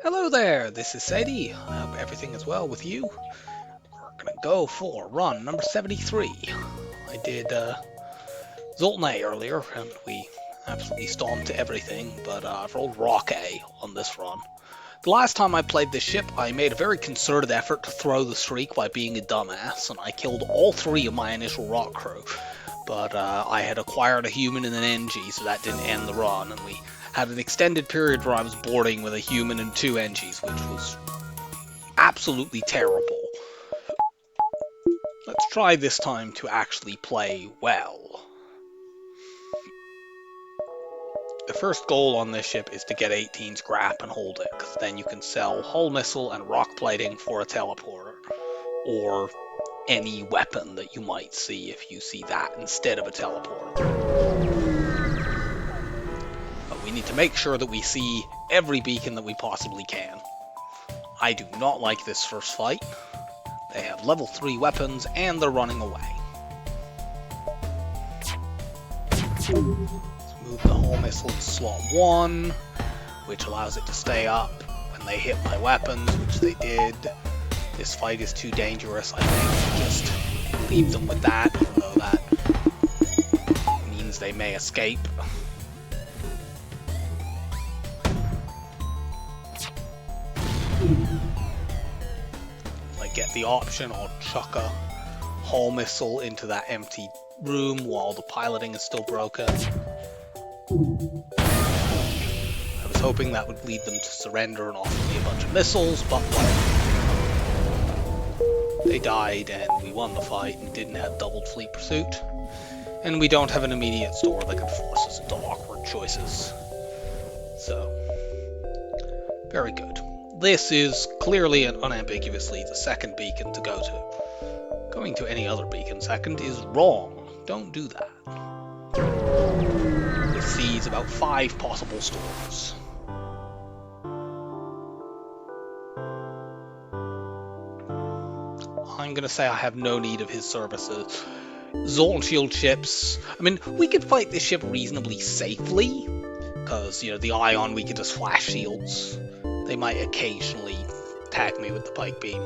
Hello there, this is Sadie. I hope everything is well with you. We're gonna go for run number 73. I did Zoltan A earlier, and we absolutely stomped everything, but I've rolled Rock A on this run. The last time I played this ship, I made a very concerted effort to throw the streak by being a dumbass, and I killed all three of my initial Rock crew. But I had acquired a human and an NG, so that didn't end the run, and we had an extended period where I was boarding with a human and two NGs, which was absolutely terrible. Let's try this time to actually play well. The first goal on this ship is to get 18 scrap and hold it, because then you can sell hull missile and rock plating for a teleporter, or any weapon that you might see if you see that instead of a teleporter. But we need to make sure that we see every beacon that we possibly can. I do not like this first fight. They have level 3 weapons and they're running away. Let's move the hull missile to slot 1, which allows it to stay up when they hit my weapons, which they did. This fight is too dangerous, I think, to just leave them with that, although that means they may escape. If I get the option, I'll chuck a hull missile into that empty room while the piloting is still broken. I was hoping that would lead them to surrender and offer me a bunch of missiles, but whatever. They died and we won the fight and didn't have doubled fleet pursuit. And we don't have an immediate store that can force us into awkward choices. So, very good. This is clearly and unambiguously the second beacon to go to. Going to any other beacon second is wrong. Don't do that. This sees about 5 possible stores. I'm going to say I have no need of his services. Zoltan shield ships. I mean, we could fight this ship reasonably safely, because, the Ion, we could just flash shields. They might occasionally tag me with the pike beam.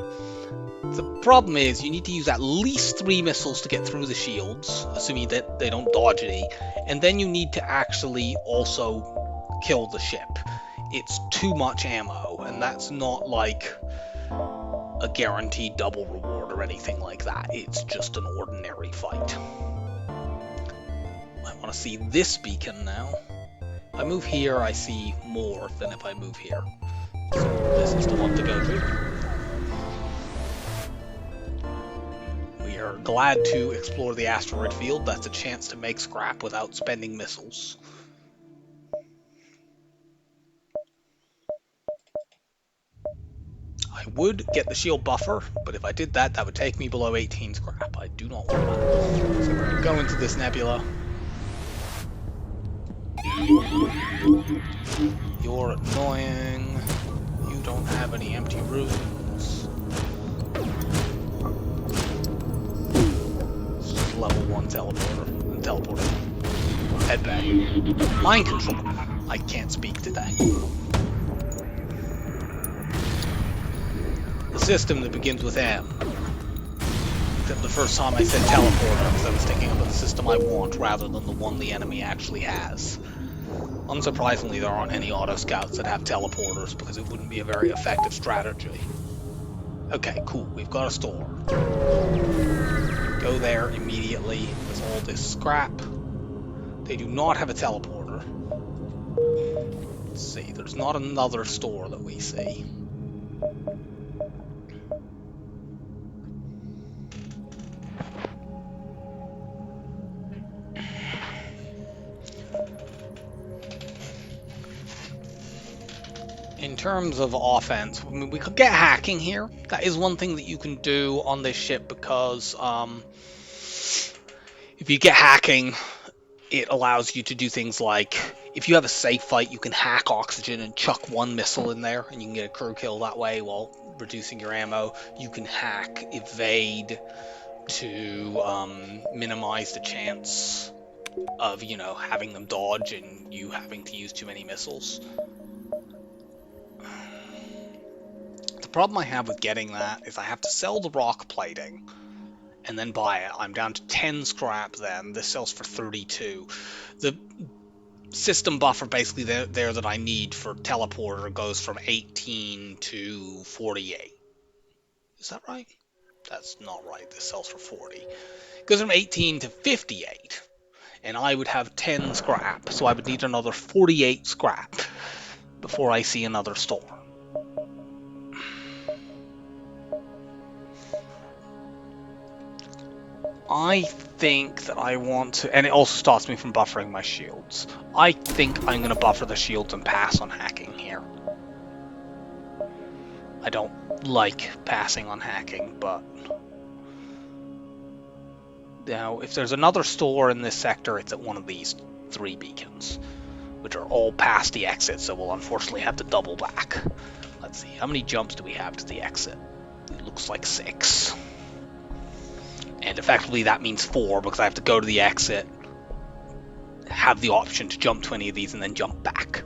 The problem is you need to use at least 3 missiles to get through the shields, assuming that they don't dodge any, and then you need to actually also kill the ship. It's too much ammo, and that's not like a guaranteed double reward or anything like that. It's just an ordinary fight. I want to see this beacon now. If I move here, I see more than if I move here. So this is the one to go to. We are glad to explore the asteroid field. That's a chance to make scrap without spending missiles. I would get the shield buffer, but if I did that, that would take me below 18 scrap. I do not want that. So we're going to go into this nebula. You're annoying. You don't have any empty rooms. It's just level 1 teleporter. Head back. Mind control. I can't speak today. The system that begins with M. Except the first time I said teleporter, because I was thinking about the system I want rather than the one the enemy actually has. Unsurprisingly, there aren't any auto scouts that have teleporters, because it wouldn't be a very effective strategy. Okay, cool, we've got a store. Go there immediately with all this scrap. They do not have a teleporter. Let's see, there's not another store that we see. In terms of offense, I mean, we could get hacking here. That is one thing that you can do on this ship, because if you get hacking, it allows you to do things like, if you have a safe fight, you can hack oxygen and chuck 1 missile in there, and you can get a crew kill that way while reducing your ammo. You can hack evade to minimize the chance of, having them dodge and you having to use too many missiles. the problem I have with getting that is I have to sell the rock plating and then buy it. I'm down to 10 scrap then. This sells for 32. The system buffer basically there that I need for teleporter goes from 18 to 48. Is that right? That's not right. This sells for 40. It goes from 18 to 58. And I would have 10 scrap. So I would need another 48 scrap before I see another store. I think that I want to, and it also stops me from buffering my shields. I think I'm going to buffer the shields and pass on hacking here. I don't like passing on hacking, but now if there's another store in this sector, it's at one of these 3 beacons, which are all past the exit, so we'll unfortunately have to double back. Let's see, how many jumps do we have to the exit? It looks like 6. And effectively that means 4, because I have to go to the exit, have the option to jump to any of these, and then jump back.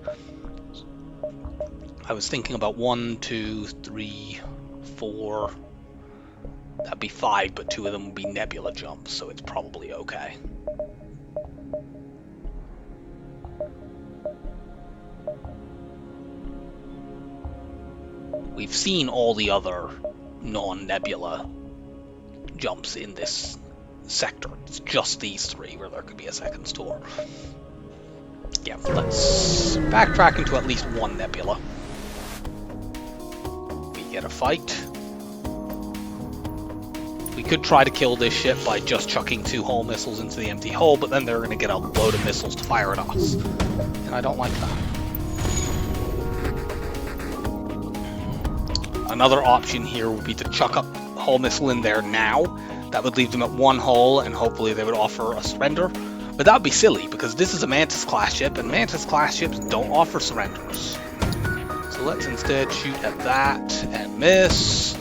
I was thinking about 1, 2, 3, 4. That'd be 5, but 2 of them would be nebula jumps, so it's probably okay. We've seen all the other non-nebula jumps in this sector. It's just these 3 where there could be a second store. Yeah, let's backtrack into at least 1 nebula. We get a fight. We could try to kill this ship by just chucking 2 hull missiles into the empty hull, but then they're going to get a load of missiles to fire at us. And I don't like that. Another option here would be to chuck up hull missile in there now. That would leave them at 1 hull, and hopefully they would offer a surrender. But that would be silly, because this is a Mantis-class ship, and Mantis-class ships don't offer surrenders. So let's instead shoot at that and miss.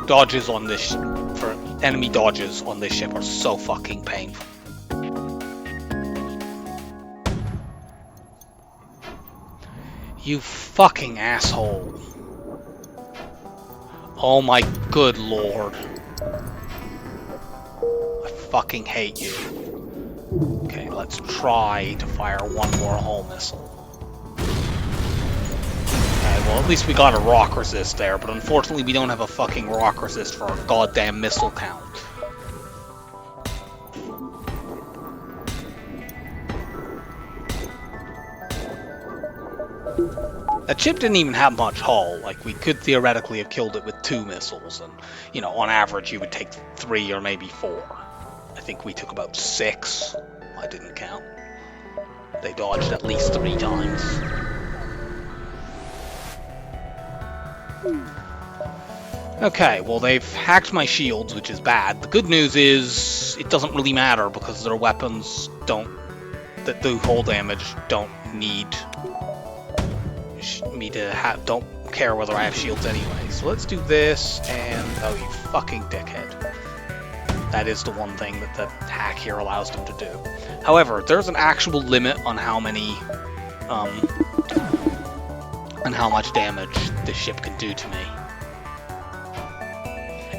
Dodges on this, for enemy dodges on this ship are so fucking painful. You fucking asshole. Oh my good lord. I fucking hate you. Okay, let's try to fire 1 more hull missile. Okay, well at least we got a rock resist there, but unfortunately we don't have a fucking rock resist for our goddamn missile count. That ship didn't even have much hull. Like, we could theoretically have killed it with 2 missiles, and, you know, on average you would take 3 or maybe 4. I think we took about 6. I didn't count. They dodged at least 3 times. Okay, well they've hacked my shields, which is bad. The good news is it doesn't really matter, because their weapons that do hull damage don't need me to have, don't care whether I have shields anyway. So let's do this, and oh, you fucking dickhead. That is the one thing that the hack here allows them to do. However, there's an actual limit on how many, and how much damage this ship can do to me.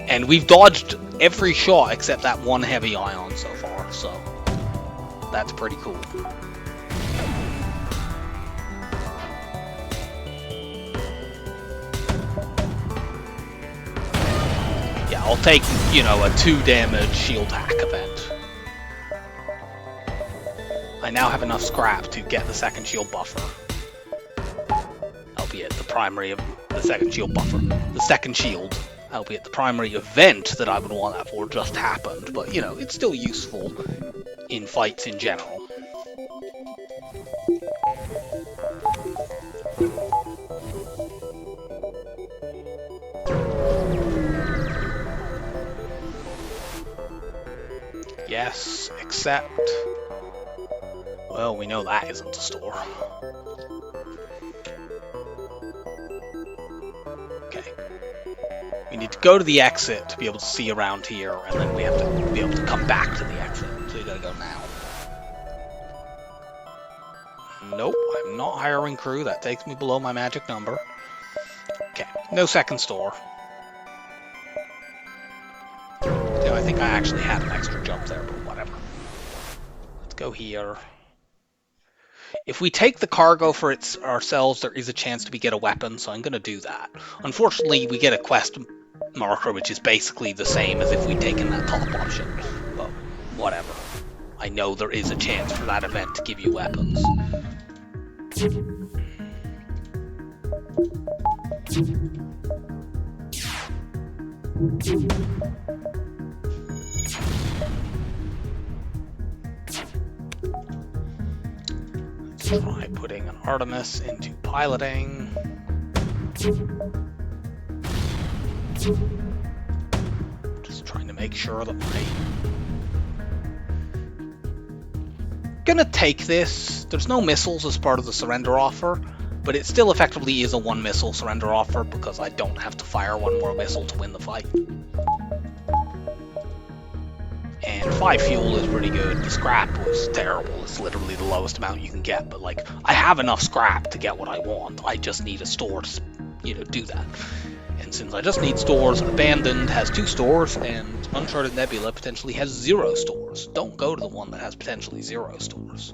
And we've dodged every shot except that 1 heavy ion so far, so that's pretty cool. Yeah, I'll take, you know, a 2 damage shield hack event. I now have enough scrap to get the second shield buffer. Albeit the primary of the second shield buffer. The second shield, albeit the primary event that I would want that for, just happened. But, you know, it's still useful in fights in general. Yes, except... well, we know that isn't a store. Okay. We need to go to the exit to be able to see around here, and then we have to be able to come back to the exit. So you gotta go now. Nope, I'm not hiring crew. That takes me below my magic number. Okay, no second store. You know, I think I actually had an extra jump there, but whatever. Let's go here. If we take the cargo for ourselves, there is a chance to get a weapon, so I'm going to do that. Unfortunately, we get a quest marker, which is basically the same as if we'd taken that top option. But whatever. I know there is a chance for that event to give you weapons. Let's try putting an Artemis into piloting. Just trying to make sure that gonna take this. There's no missiles as part of the surrender offer, but it still effectively is a 1 missile surrender offer because I don't have to fire 1 more missile to win the fight. And 5 fuel is pretty good. The scrap was terrible. It's literally the lowest amount you can get, but like I have enough scrap to get what I want. I just need a store to, do that. And since I just need stores, Abandoned has 2 stores, and Uncharted Nebula potentially has 0 stores. Don't go to the one that has potentially 0 stores.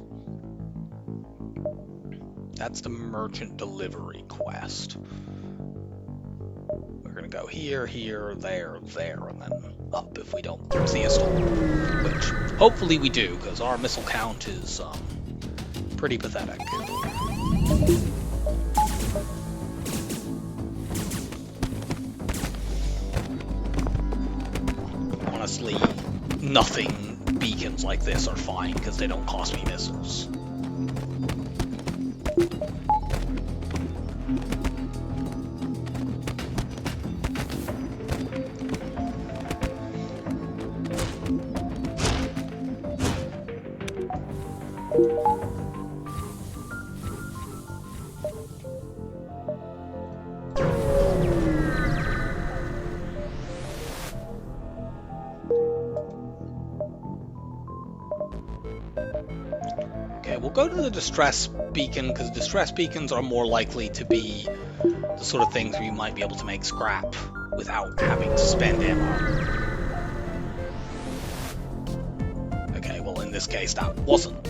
That's the merchant delivery quest. We're gonna go here, here, there, and then up if we don't see a store. Which, hopefully we do, because our missile count is pretty pathetic. Honestly, nothing beacons like this are fine, because they don't cost me missiles. Okay, we'll go to the distress beacon, because distress beacons are more likely to be the sort of things where you might be able to make scrap without having to spend ammo. Okay, well in this case that wasn't.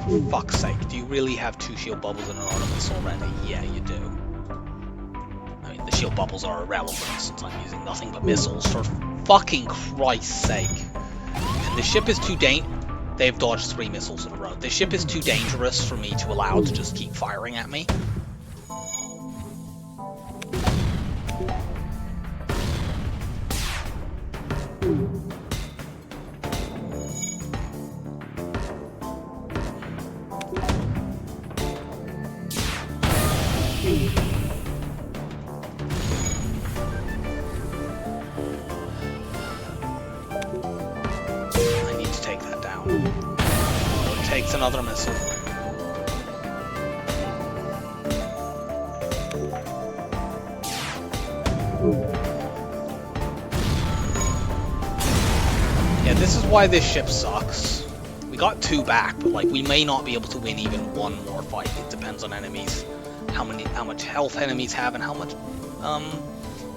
For fuck's sake, do you really have 2 shield bubbles and an Artemis already? Yeah, you do. I mean, the shield bubbles are irrelevant since I'm using nothing but missiles, for fucking Christ's sake. And the ship is too They've dodged 3 missiles in a row. The ship is too dangerous for me to allow to just keep firing at me. Takes another missile. Yeah, this is why this ship sucks. We got 2 back, but like we may not be able to win even 1 more fight. It depends on enemies, how much health enemies have, and how much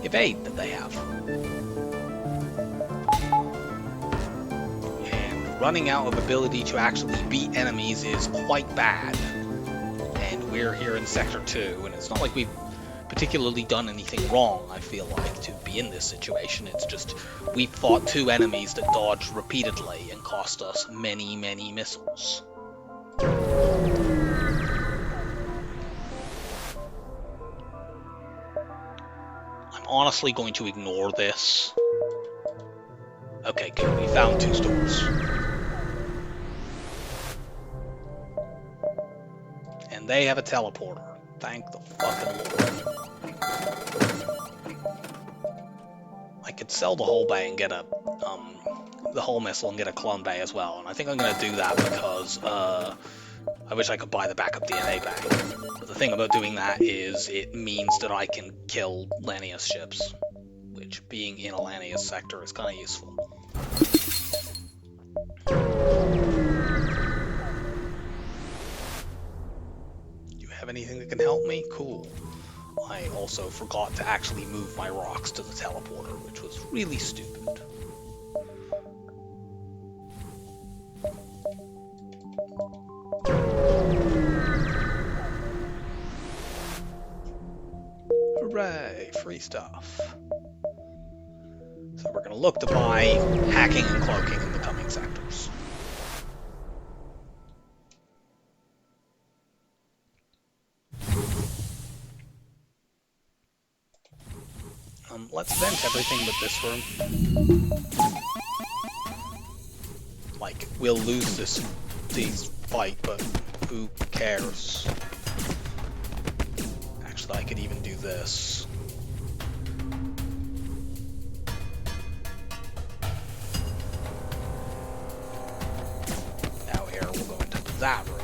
evade that they have. Running out of ability to actually beat enemies is quite bad. And we're here in Sector 2, and it's not like we've particularly done anything wrong, I feel like, to be in this situation. It's just we fought 2 enemies that dodged repeatedly and cost us many, many missiles. I'm honestly going to ignore this. Okay, good. We found 2 stores. And they have a teleporter. Thank the fucking Lord. I could sell the whole bay and get the whole missile and get a clone bay as well. And I think I'm going to do that because I wish I could buy the backup DNA bag. But the thing about doing that is it means that I can kill Lanius ships which being in Alania's sector is kind of useful. Do you have anything that can help me? Cool. I also forgot to actually move my rocks to the teleporter, which was really stupid. Hooray, free stuff. So we're going to look to buy hacking and cloaking in the coming sectors. Let's vent everything but this room. Like, we'll lose this fight, but who cares? Actually, I could even do this. Now here, we'll go into that room.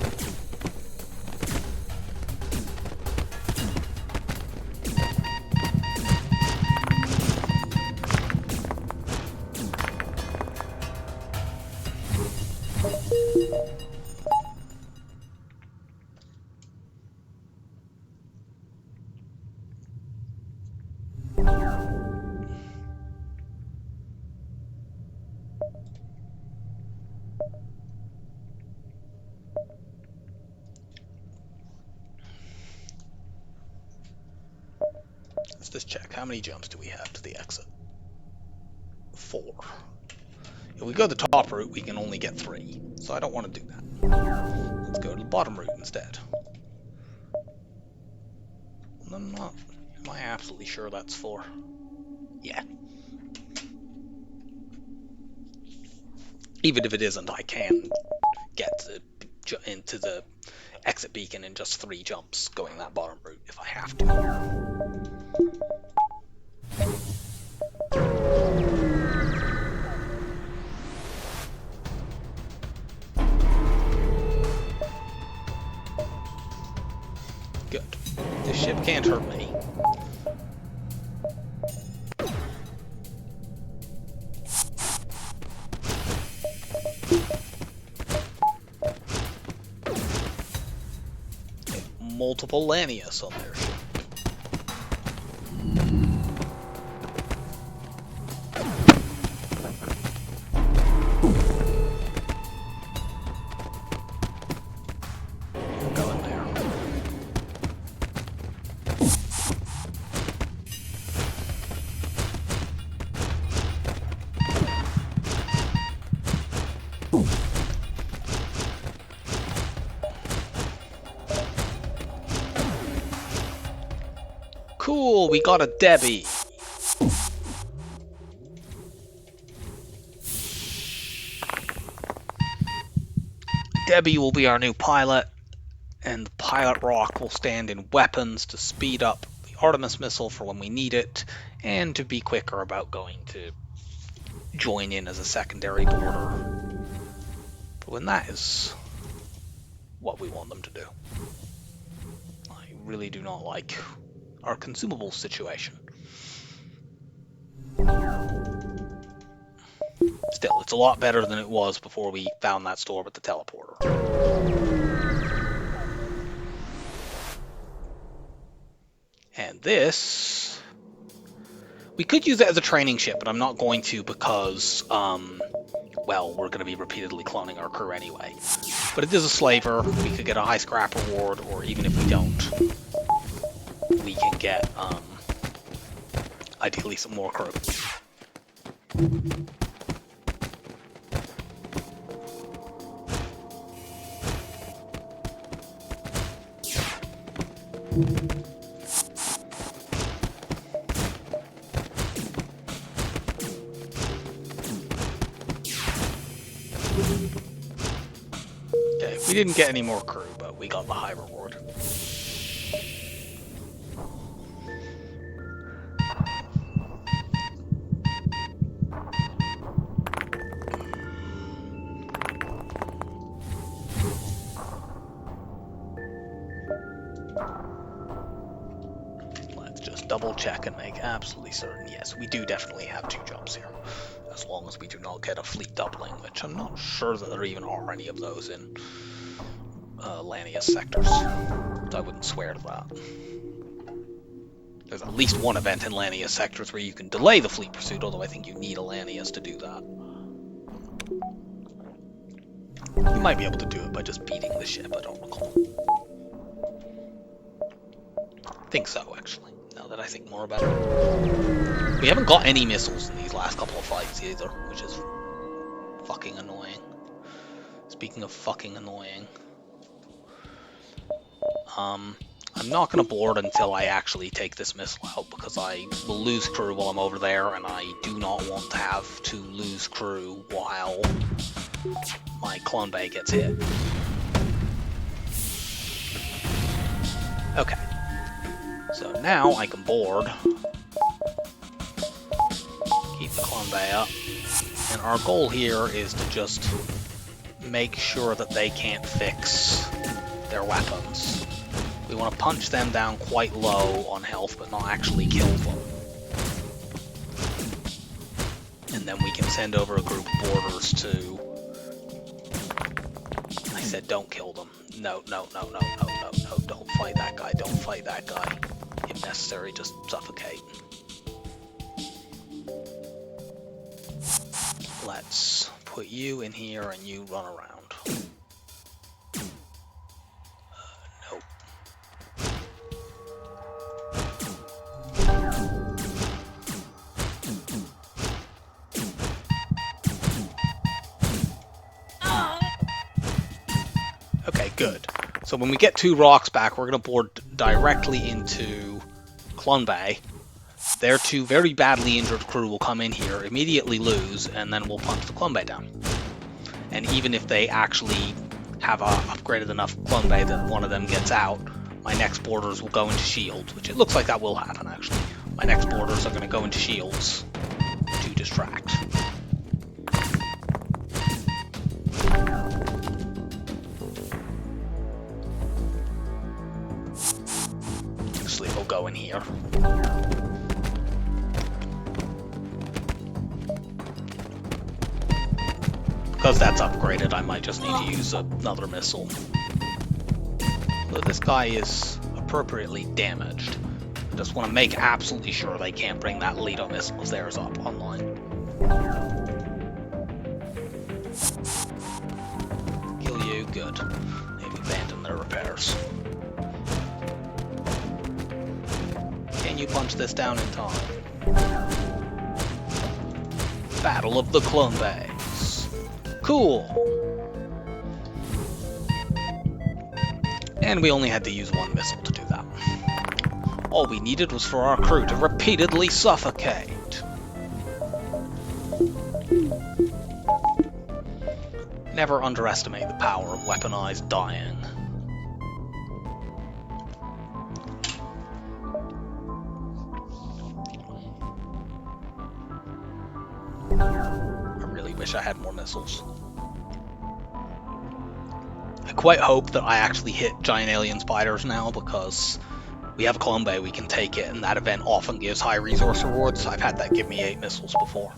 Let's just check. How many jumps do we have to the exit? 4. If we go the top route, we can only get 3. So I don't want to do that. Let's go to the bottom route instead. Am I absolutely sure that's 4? Yeah. Even if it isn't, I can get into the exit beacon in just 3 jumps going that bottom route if I have to. Good. This ship can't hurt me. Multiple Lanius on their ship. Go in there. Cool, we got a Debbie. Debbie will be our new pilot, and the pilot rock will stand in weapons to speed up the Artemis missile for when we need it, and to be quicker about going to join in as a secondary border. But when that is what we want them to do. I really do not like our consumable situation. Still, it's a lot better than it was before we found that store with the teleporter. And this... we could use it as a training ship, but I'm not going to because, well, we're going to be repeatedly cloning our crew anyway. But it is a slaver. We could get a high scrap reward, or even if we don't, we can get, ideally some more crew. Okay, we didn't get any more crew, but we got the high reward. just double check and make absolutely certain. Yes, we do definitely have 2 jumps here. As long as we do not get a fleet doubling, which I'm not sure that there even are any of those in Lanius sectors. I wouldn't swear to that. There's at least one event in Lanius sectors where you can delay the fleet pursuit, although I think you need a Lanius to do that. You might be able to do it by just beating the ship, I don't recall. I think so, actually, now that I think more about it. We haven't got any missiles in these last couple of fights either, which is fucking annoying. Speaking of fucking annoying, I'm not going to board until I actually take this missile out, because I will lose crew while I'm over there, and I do not want to have to lose crew while my clone bay gets hit. Okay. So now I can board, keep the clone bay up, and our goal here is to just make sure that they can't fix their weapons. We want to punch them down quite low on health, but not actually kill them. And then we can send over a group of boarders to... I said don't kill them. No, don't fight that guy, don't fight that guy. If necessary, just suffocate. Let's put you in here and you run around. Nope. Okay, good. So when we get 2 rocks back, we're going to board directly into Clone Bay. Their 2 very badly injured crew will come in here, immediately lose, and then we'll punch the Clone Bay down. And even if they actually have a upgraded enough Clone Bay that one of them gets out, my next boarders will go into shields, which it looks like that will happen, actually. My next boarders are going to go into shields to distract. Actually, we'll go in here. Because that's upgraded, I might just need to use another missile. So this guy is appropriately damaged. I just want to make absolutely sure they can't bring that Leto missile of theirs up online. Kill you, good. They've abandoned their repairs. Can you punch this down in time? Battle of the Clone Bays. Cool. And we only had to use 1 missile to do that. All we needed was for our crew to repeatedly suffocate. Never underestimate the power of weaponized dying. I really wish I had more missiles. I quite hope that I actually hit giant alien spiders now, because we have a Clone Bay, we can take it, and that event often gives high resource rewards. I've had that give me 8 missiles before.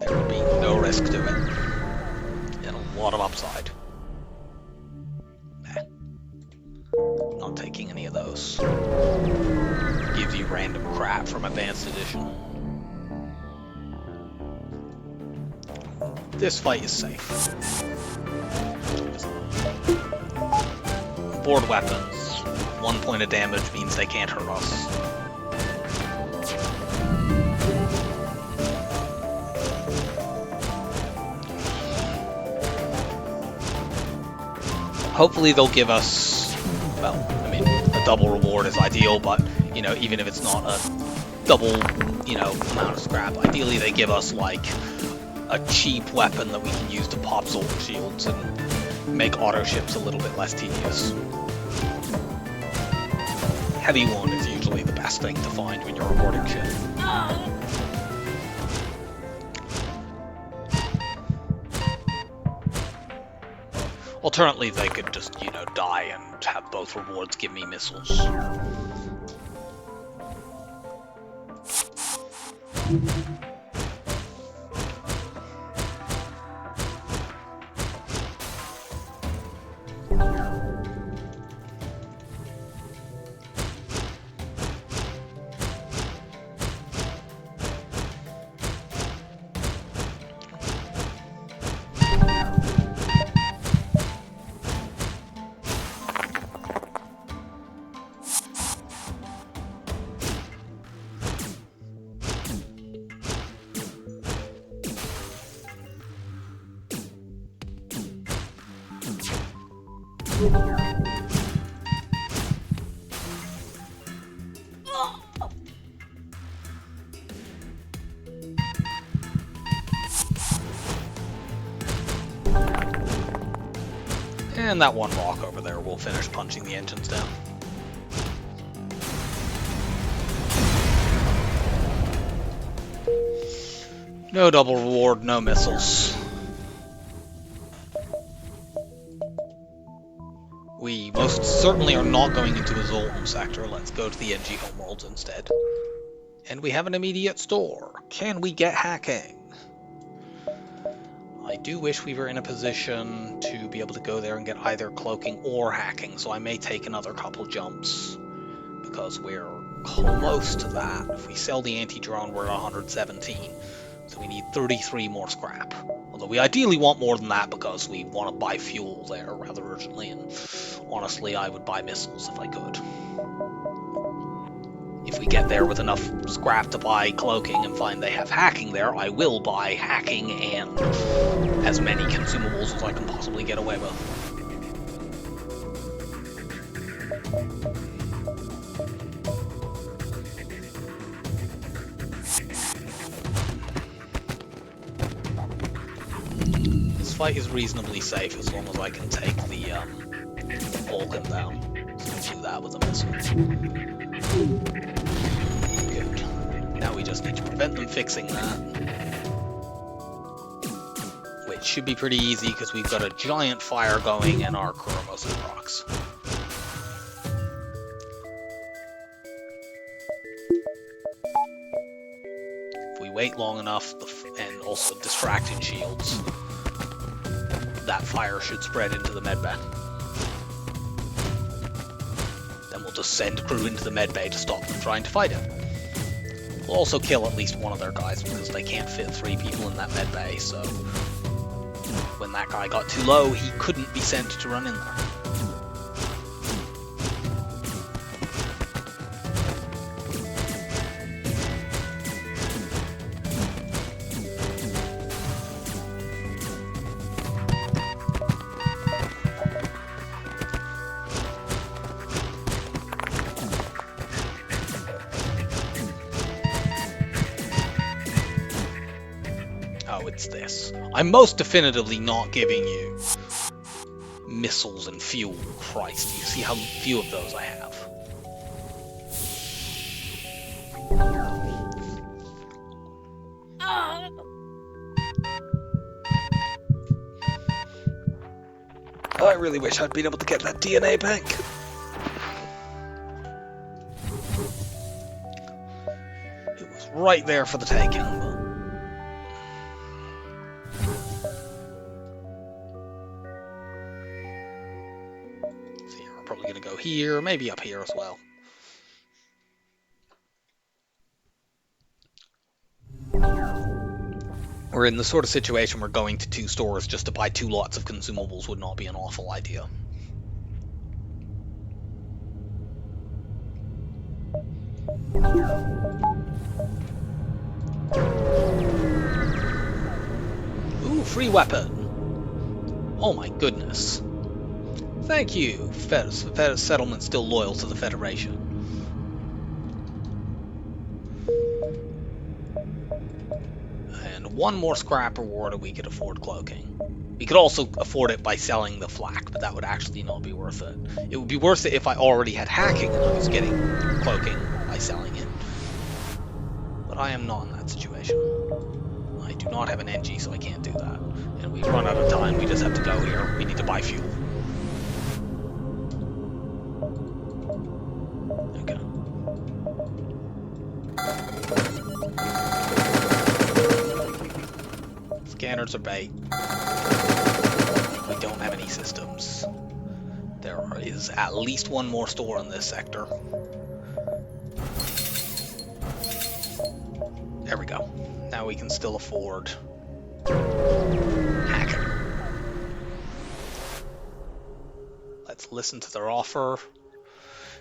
There would be no risk to it, and a lot of upside. Nah. Not taking any of those. Gives you random crap from Advanced Edition. This fight is safe. Board weapons. 1 point of damage means they can't hurt us. Hopefully they'll give us, well, I mean, a double reward is ideal, but, you know, even if it's not a double, you know, amount of scrap, ideally they give us, like, a cheap weapon that we can use to pop Zolt shields and make auto ships a little bit less tedious. Heavy one is usually the best thing to find when you're rewarding ship. Alternately, they could just, you know, die and have both rewards give me missiles. And that one rock over there will finish punching the engines down. No double reward, no missiles. We most certainly are not going into a Zoltan sector. Let's go to the NG homeworlds instead. And we have an immediate store. Can we get hacking? I do wish we were in a position to be able to go there and get either cloaking or hacking, so I may take another couple jumps, because we're close to that. If we sell the anti-drone, we're at 117, so we need 33 more scrap. Although we ideally want more than that, because we want to buy fuel there rather urgently, and honestly, I would buy missiles if I could. If we get there with enough scrap to buy cloaking and find they have hacking there, I will buy hacking and as many consumables as I can possibly get away with. This fight is reasonably safe as long as I can take the Vulcan down. So I'll do that with a missile. Good. Now we just need to prevent them fixing that. Which should be pretty easy because we've got a giant fire going and our crew are mostly rocks. If we wait long enough, and also distracting shields, that fire should spread into the medbay. Then we'll just send crew into the medbay to stop them trying to fight it. We'll also kill at least one of their guys because they can't fit 3 people in that medbay, so when that guy got too low, he couldn't be sent to run in there. Oh, it's this. I'm most definitively not giving you missiles and fuel. Christ, you see how few of those I have. I really wish I'd been able to get that DNA bank. It was right there for the taking. Probably going to go here, maybe up here as well. We're in the sort of situation where going to 2 stores just to buy 2 lots of consumables would not be an awful idea. Ooh, free weapon. Oh my goodness. Thank you, settlement still loyal to the Federation. And 1 more scrap reward and we could afford cloaking. We could also afford it by selling the flak, but that would actually not be worth it. It would be worth it if I already had hacking and I was getting cloaking by selling it. But I am not in that situation. I do not have an NG, so I can't do that. And we've run out of time, we just have to go here. We need to buy fuel. Scanners are bait. We don't have any systems. There is at least one more store in this sector. There we go. Now we can still afford hacking. Let's listen to their offer.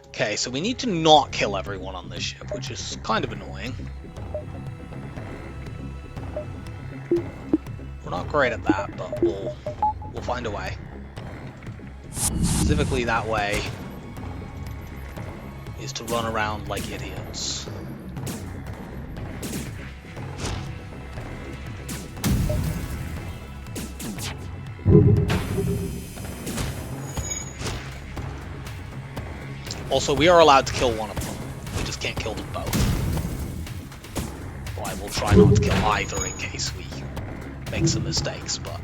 Okay, so we need to not kill everyone on this ship, which is kind of annoying. We're not great at that, but we'll find a way. Specifically that way is to run around like idiots. Also, we are allowed to kill one of them. We just can't kill them both. Well, I will try not to kill either in case we make some mistakes, but...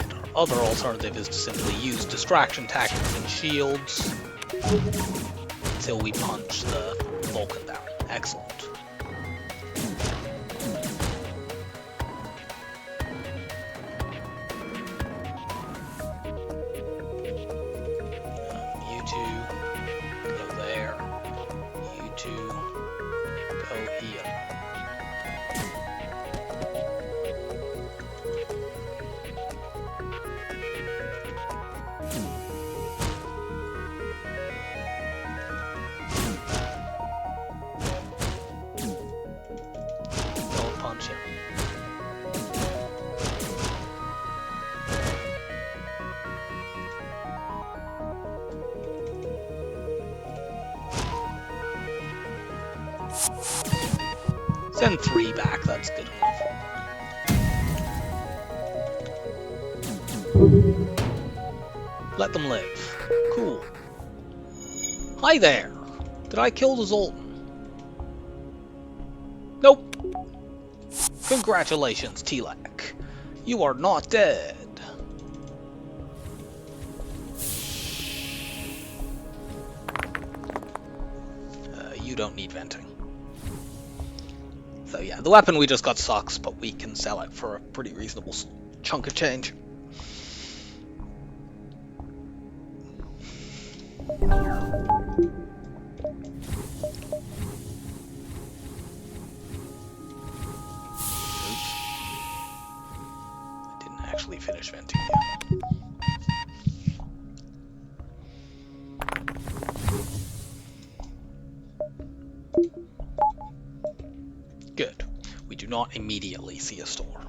And our other alternative is to simply use distraction tactics and shields until we punch the Vulcan down. Excellent. You two go there. You two go here. Don't punch him. Send 3 back, that's good enough. Let them live. Cool. Hi there! Did I kill the Zoltan? Nope. Congratulations, Telek. You are not dead. You don't need venting. So yeah, the weapon we just got sucks, but we can sell it for a pretty reasonable chunk of change. Oops. I didn't actually finish venting yet. Good. We do not immediately see a store.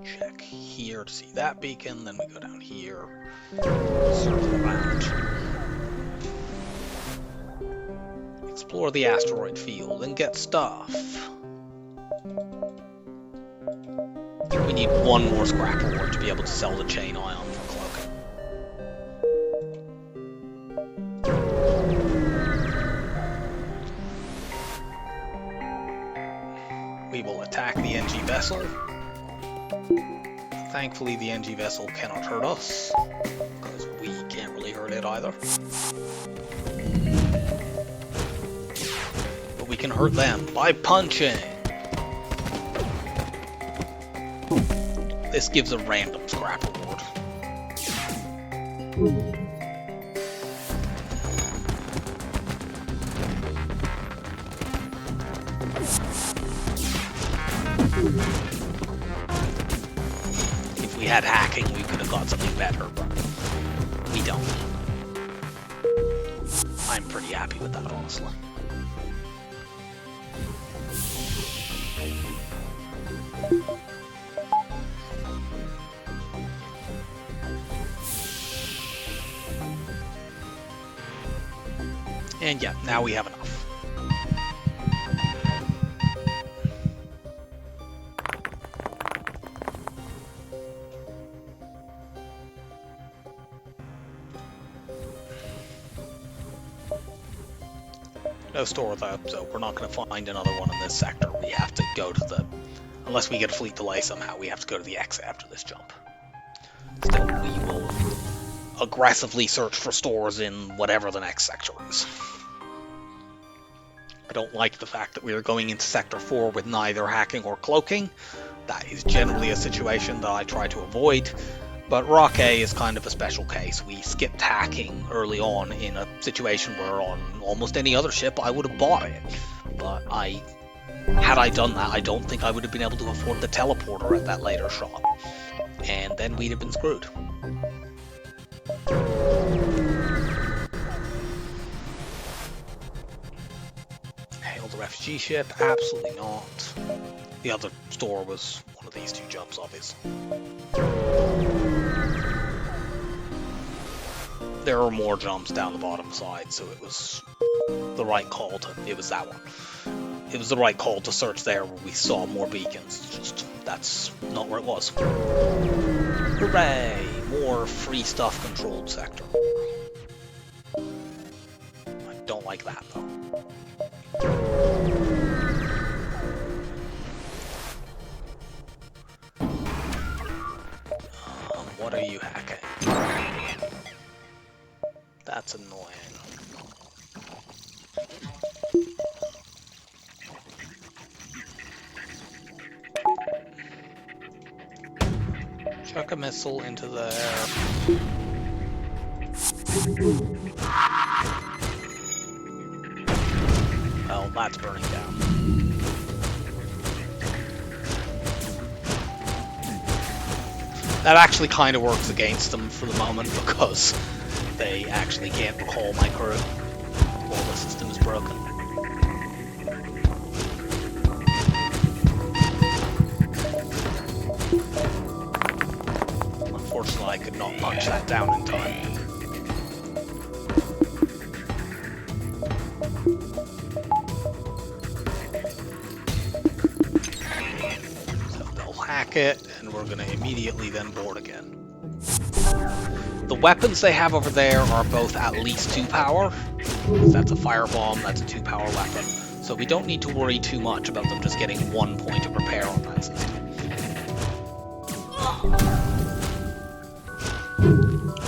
Check here to see that beacon, then we go down here, circle around. Explore the asteroid field and get stuff. I think we need one more scrap reward to be able to sell the chain ion for cloaking. We will attack the NG vessel. Thankfully, the NG vessel cannot hurt us, because we can't really hurt it either. But we can hurt them by punching. This gives a random scrap reward. If we had hacking, we could have got something better, but we don't. I'm pretty happy with that, honestly. And yeah, now we have enough. No store though, so we're not going to find another one in this sector. We have to go to the... Unless we get a fleet delay somehow, we have to go to the X after this jump. Still, we will aggressively search for stores in whatever the next sector is. I don't like the fact that we are going into Sector 4 with neither hacking or cloaking. That is generally a situation that I try to avoid. But Rock A is kind of a special case. We skipped hacking early on in a situation where on almost any other ship I would have bought it. But had I done that, I don't think I would have been able to afford the teleporter at that later shop. And then we'd have been screwed. Hail the refugee ship? Absolutely not. The other store was one of these two jumps, obviously. There are more jumps down the bottom side, so it was the right call to... It was that one. It was the right call to search there where we saw more beacons. Just, that's not where it was. Hooray! More free stuff controlled sector. I don't like that, though. What are you hacking? That's annoying. Chuck a missile into there. Well, that's burning down. That actually kind of works against them for the moment because they actually can't recall my crew while the system is broken. Unfortunately, I could not punch that down in time. So they'll hack it, and we're going to immediately then board again. The weapons they have over there are both at least 2 power. That's a firebomb, that's a 2 power weapon. So we don't need to worry too much about them just getting 1 point of repair on that system.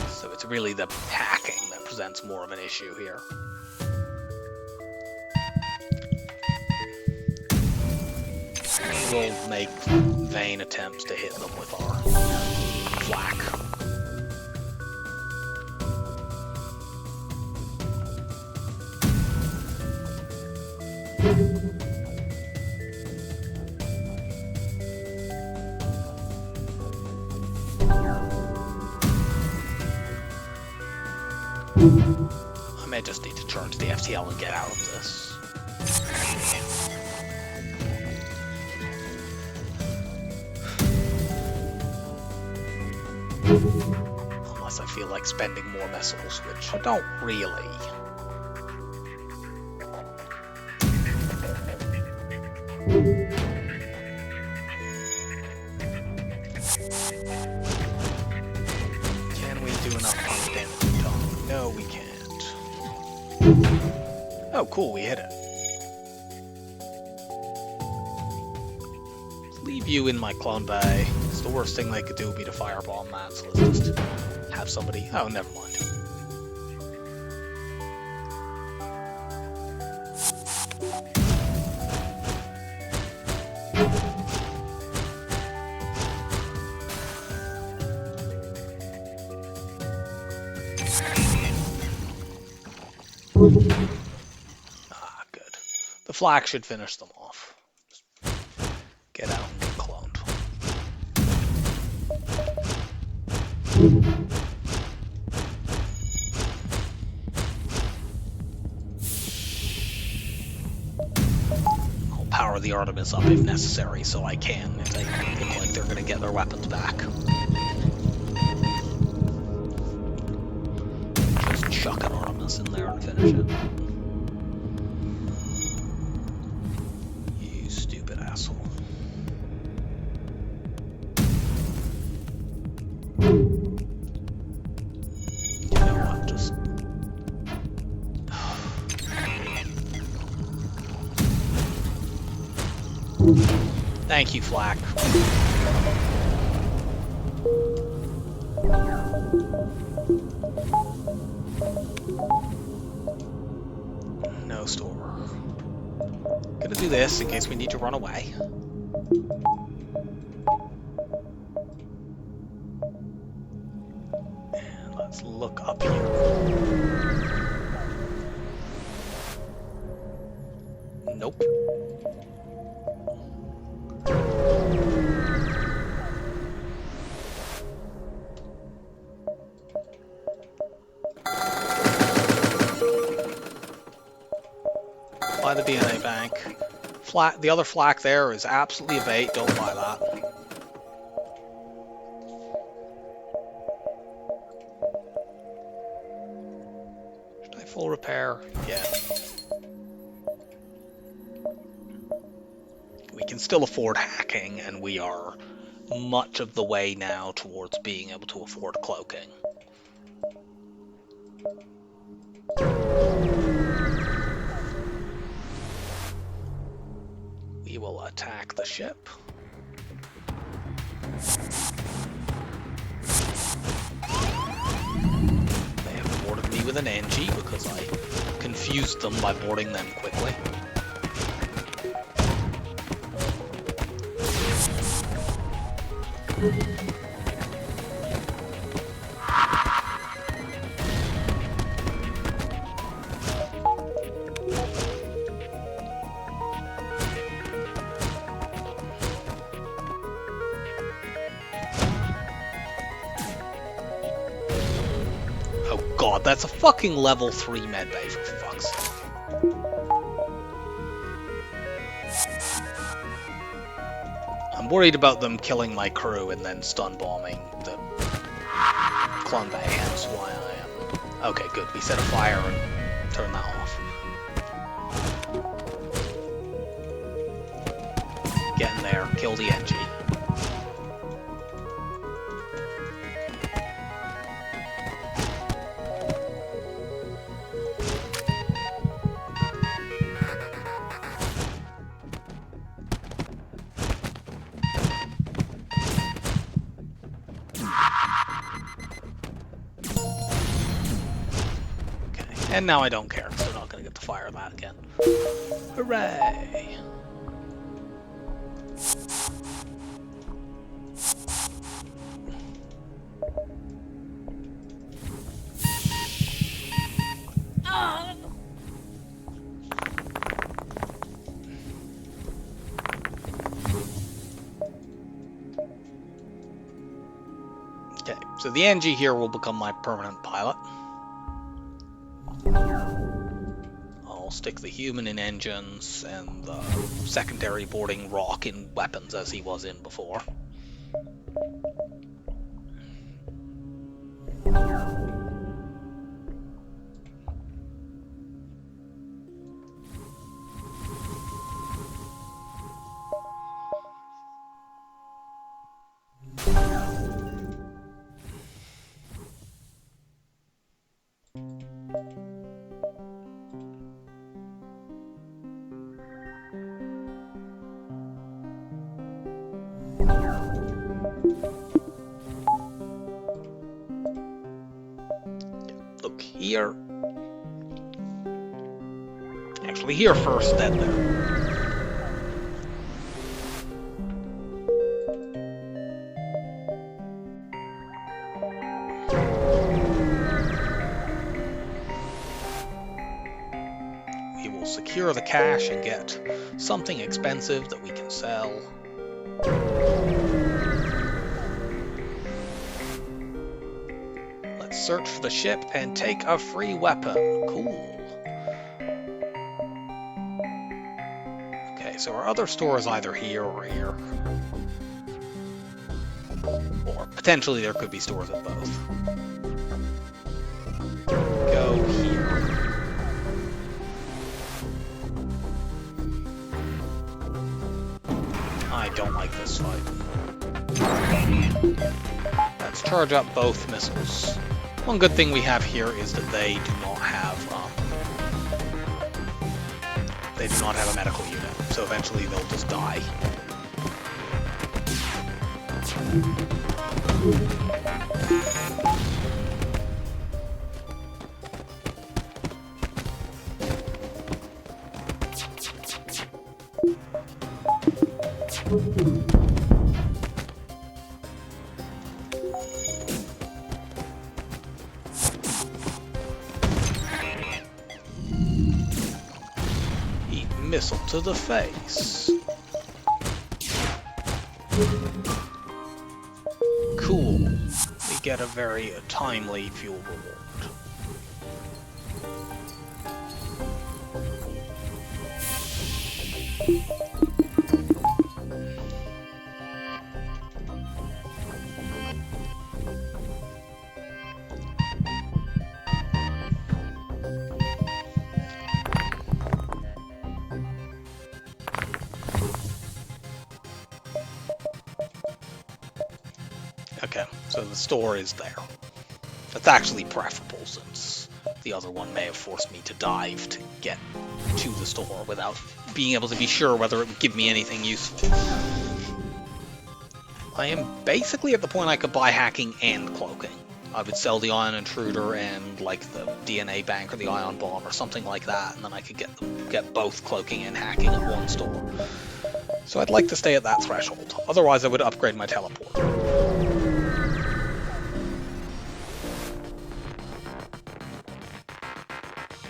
So it's really the hacking that presents more of an issue here. We'll make vain attempts to hit them with our flak. I may just need to charge the FTL and get out of this. Unless I feel like spending more missiles, which I don't really. Can we do enough pump damage in time? No, we can't. Oh, cool, we hit it. Leave you in my clone bay. It's the worst thing they could do would be to firebomb that, so let's just have somebody... Oh, never mind. Ah, good. The flak should finish them off. Just get out and get cloned. I'll power the Artemis up if necessary, so I can if they look like they're going to get their weapons back. Just chuck an Artemis in there and finish it. You stupid asshole. You know what, just... Thank you, Flak. No store. Gonna do this in case we need to run away. And let's look up here. Nope. Buy the DNA bank. The other flak there is absolutely a bait. Don't buy that. Should I full repair? Yeah. We can still afford hacking, and we are much of the way now towards being able to afford cloaking. We will attack the ship. They have boarded me with an NG because I confused them by boarding them quickly. Oh god, that's a fucking level 3 medbay for fuck's sake. I'm worried about them killing my crew and then stun bombing the clone bay, hence why I am. Okay, good. We set a fire and turn that off. Get in there, kill the NG. And now I don't care, because they're not going to get to fire that again. Hooray! Okay, so the NG here will become my permanent pilot. I'll stick the human in engines and the secondary boarding rock in weapons as he was in before. Look here. Actually, here first, then there. We will secure the cache and get something expensive that we can sell. Search for the ship and take a free weapon. Cool. Okay, so our other store is either here or here. Or potentially there could be stores at both. Go here. I don't like this fight. Let's charge up both missiles. One good thing we have here is that they do not have they do not have a medical unit, so eventually they'll just die. Missile to the face. Cool. We get a very timely fuel reward. Okay, so the store is there. That's actually preferable, since the other one may have forced me to dive to get to the store without being able to be sure whether it would give me anything useful. I am basically at the point I could buy hacking and cloaking. I would sell the ion intruder and like the DNA bank or the ion bomb or something like that, and then I could get both cloaking and hacking at one store. So I'd like to stay at that threshold. Otherwise I would upgrade my teleport.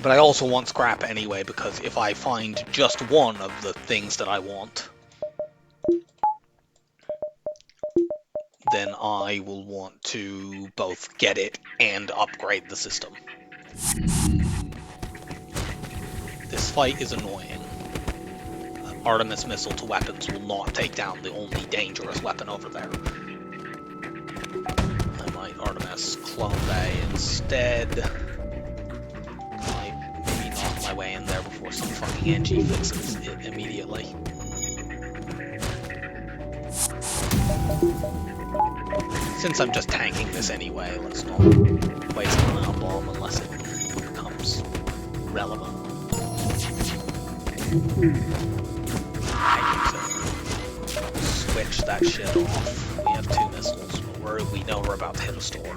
But I also want scrap anyway, because if I find just one of the things that I want, then I will want to both get it and upgrade the system. This fight is annoying. Artemis missile to weapons will not take down the only dangerous weapon over there. I might Artemis clone bay instead. My way in there before some fucking NG fixes it immediately. Since I'm just tanking this anyway, let's not waste an ion bomb unless it becomes relevant. I need to switch that shit off. We have 2 missiles, but we know we're about to hit a store.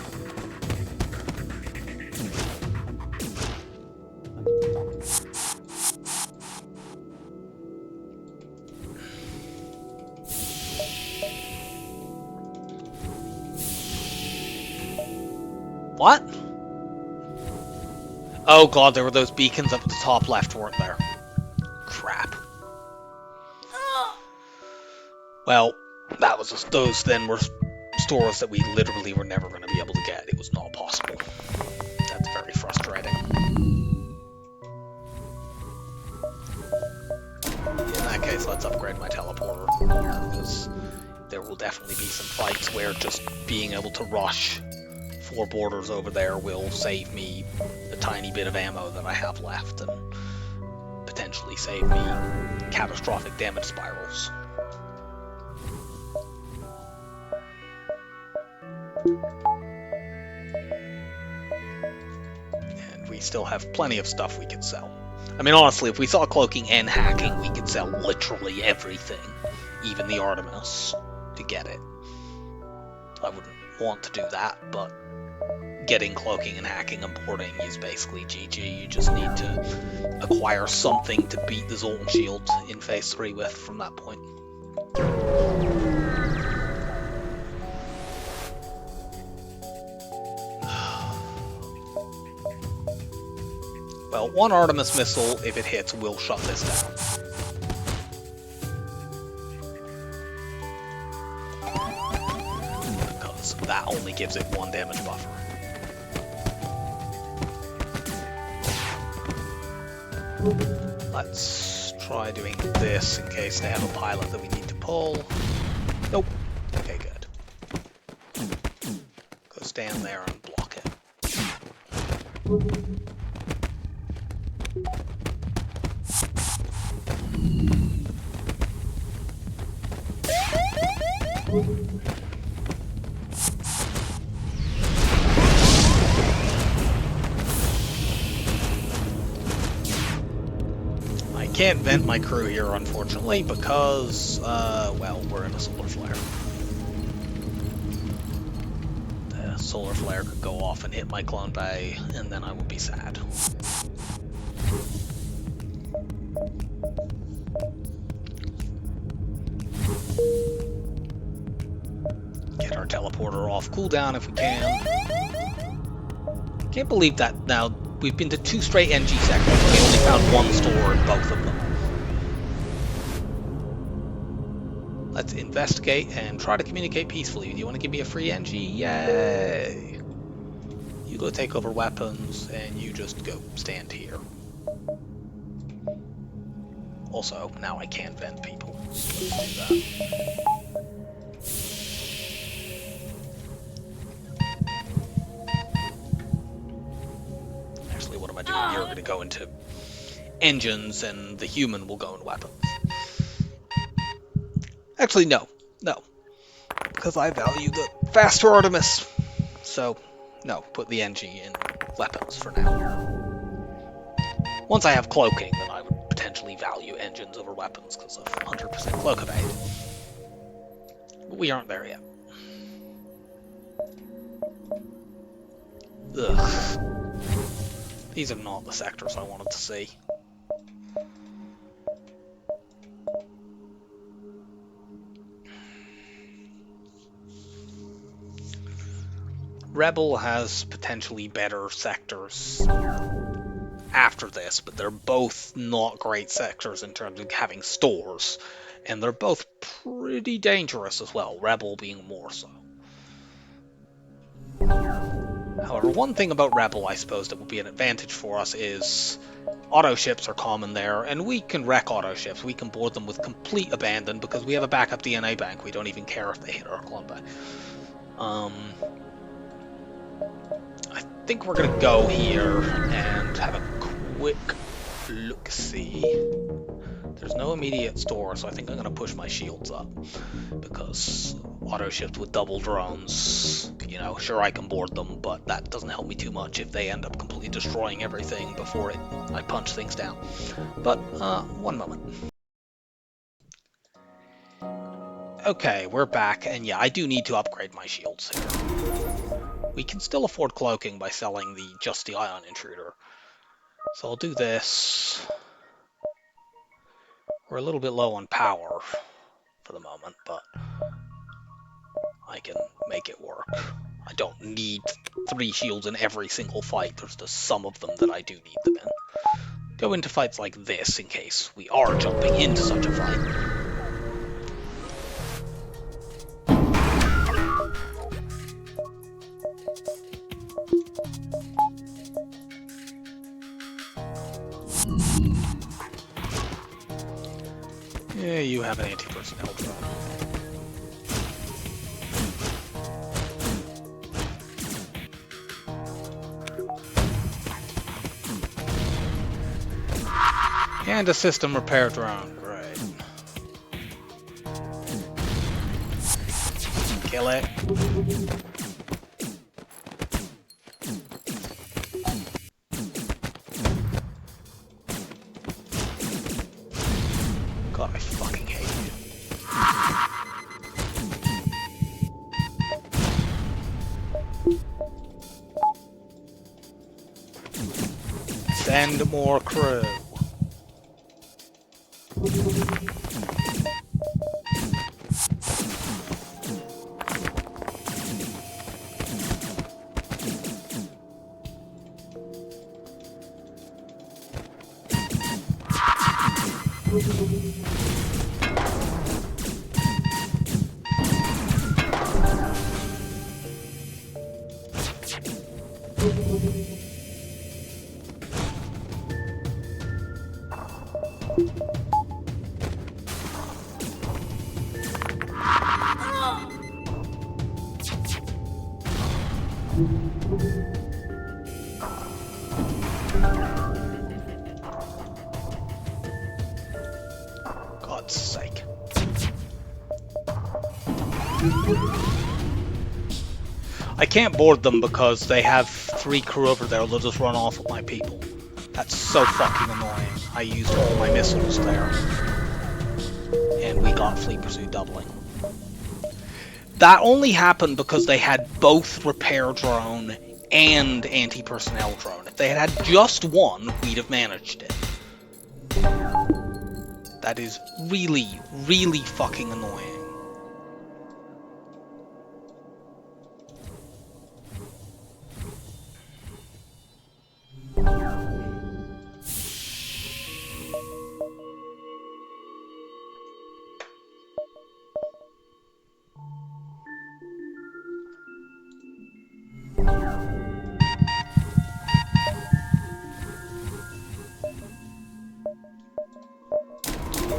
What? Oh god, there were those beacons up at the top left, weren't there? Crap. Well, that was those then were stores that we literally were never going to be able to get. It was not possible. That's very frustrating. In that case, let's upgrade my teleporter, because there will definitely be some fights where just being able to rush 4 borders over there will save me a tiny bit of ammo that I have left, and potentially save me catastrophic damage spirals. And we still have plenty of stuff we could sell. I mean, honestly, if we saw cloaking and hacking, we could sell literally everything, even the Artemis, to get it. I wouldn't want to do that, but getting cloaking and hacking and boarding is basically GG. You just need to acquire something to beat the Zoltan Shield in Phase 3 with from that point. Well, 1 Artemis missile, if it hits, will shut this down. Because that only gives it 1 damage buffer. Let's try doing this in case they have a pilot that we need to pull. Nope. Okay, good. Go stand there and block it. can't vent my crew here, unfortunately, because, well, we're in a solar flare. The solar flare could go off and hit my clone bay, and then I would be sad. Get our teleporter off cooldown if we can. Can't believe that now we've been to 2 straight NG sectors, and we only found 1 store in both of them. Let's investigate and try to communicate peacefully. Do you want to give me a free NG? Yay! You go take over weapons, and you just go stand here. Also, now I can vent people. So let's do that. Actually, what am I doing? You're going to go into engines, and the human will go in weapons. Actually, no. Because I value the faster Artemis. So, no, put the NG in weapons for now. Once I have cloaking, then I would potentially value engines over weapons because of 100% cloak evade. But we aren't there yet. Ugh. These are not the sectors I wanted to see. Rebel has potentially better sectors after this, but they're both not great sectors in terms of having stores, and they're both pretty dangerous as well, Rebel being more so. However, one thing about Rebel I suppose that would be an advantage for us is auto ships are common there, and we can wreck auto ships. We can board them with complete abandon because we have a backup DNA bank. We don't even care if they hit our clone bay. I think we're going to go here and have a quick look-see. There's no immediate store, so I think I'm going to push my shields up. Because auto ships with double drones, you know, sure I can board them, but that doesn't help me too much if they end up completely destroying everything before I punch things down. But, one moment. Okay, we're back, and yeah, I do need to upgrade my shields here. We can still afford cloaking by selling just the ion intruder. So I'll do this. We're a little bit low on power for the moment, but I can make it work. I don't need 3 shields in every single fight. There's just some of them that I do need them in. Go into fights like this in case we are jumping into such a fight. Yeah, you have an anti-personnel drone. And a system repair drone, great. Kill it. God, I fucking hate you. Send more crew. God's sake. I can't board them because they have 3 crew over there. They'll just run off with my people. That's so fucking annoying. I used all my missiles there. And we got Fleet Pursuit doubling. That only happened because they had both repair drone and anti-personnel drone. If they had had just one, we'd have managed it. That is really, really fucking annoying.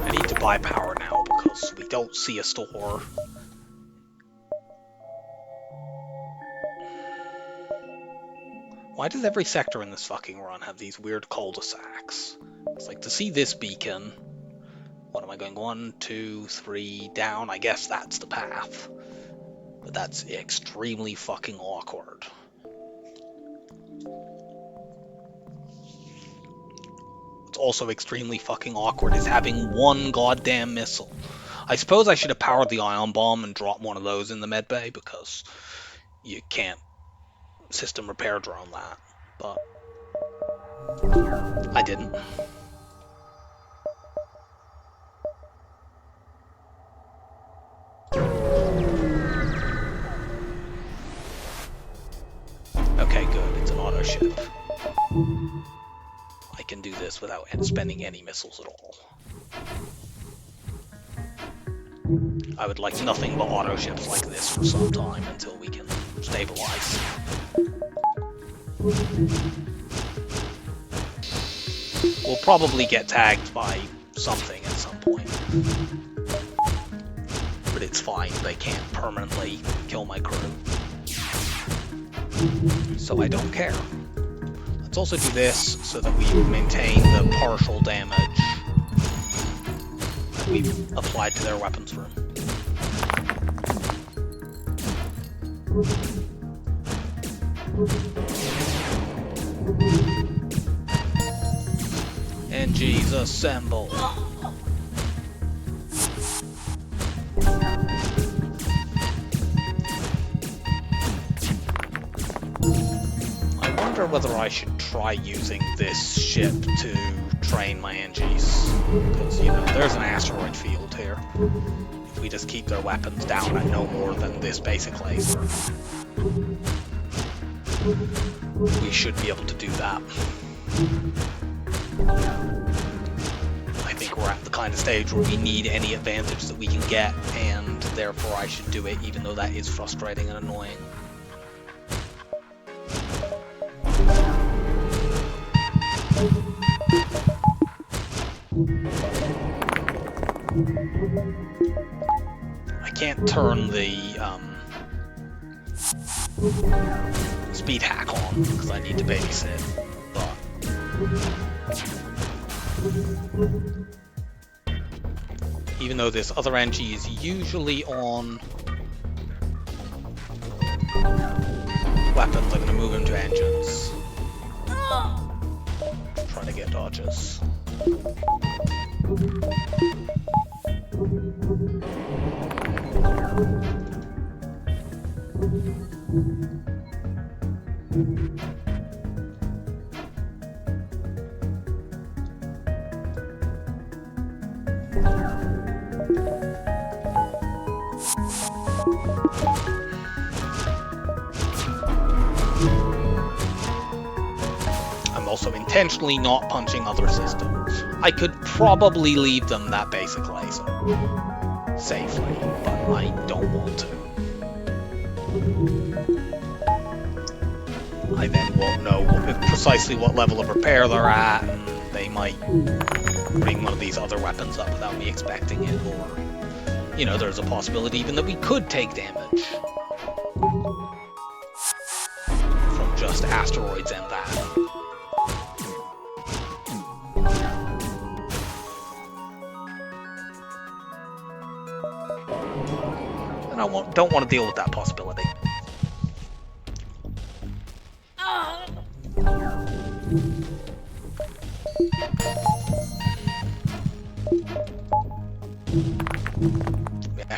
I need to buy power now because we don't see a store. Why does every sector in this fucking run have these weird cul-de-sacs? It's like, to see this beacon, what am I going? 1, 2, 3, down? I guess that's the path. But that's extremely fucking awkward. What's also extremely fucking awkward is having one goddamn missile. I suppose I should have powered the ion bomb and dropped one of those in the medbay, because you can't system repair drone that, but I didn't. Okay, good, it's an auto ship. I can do this without spending any missiles at all. I would like nothing but auto ships like this for some time until we can stabilize. We'll probably get tagged by something at some point. But it's fine, they can't permanently kill my crew. So I don't care. Let's also do this so that we maintain the partial damage that we've applied to their weapons room. NGs assemble. I wonder whether I should try using this ship to train my NGs, because, you know, there's an asteroid field here. If we just keep their weapons down at no more than this basic laser, we should be able to do that. I think we're at the kind of stage where we need any advantage that we can get, and therefore I should do it, even though that is frustrating and annoying. I can't turn the speed hack on because I need to babysit, but even though this other NG is usually on weapons, I'm going to move him to engines. Try to get dodges. I'm also intentionally not punching other systems. I could probably leave them that basic laser safely, but I don't want to. I then won't know precisely what level of repair they're at, and they might bring one of these other weapons up without me expecting it, or, you know, there's a possibility even that we could take damage from just asteroids and that. And I don't want to deal with that possibility.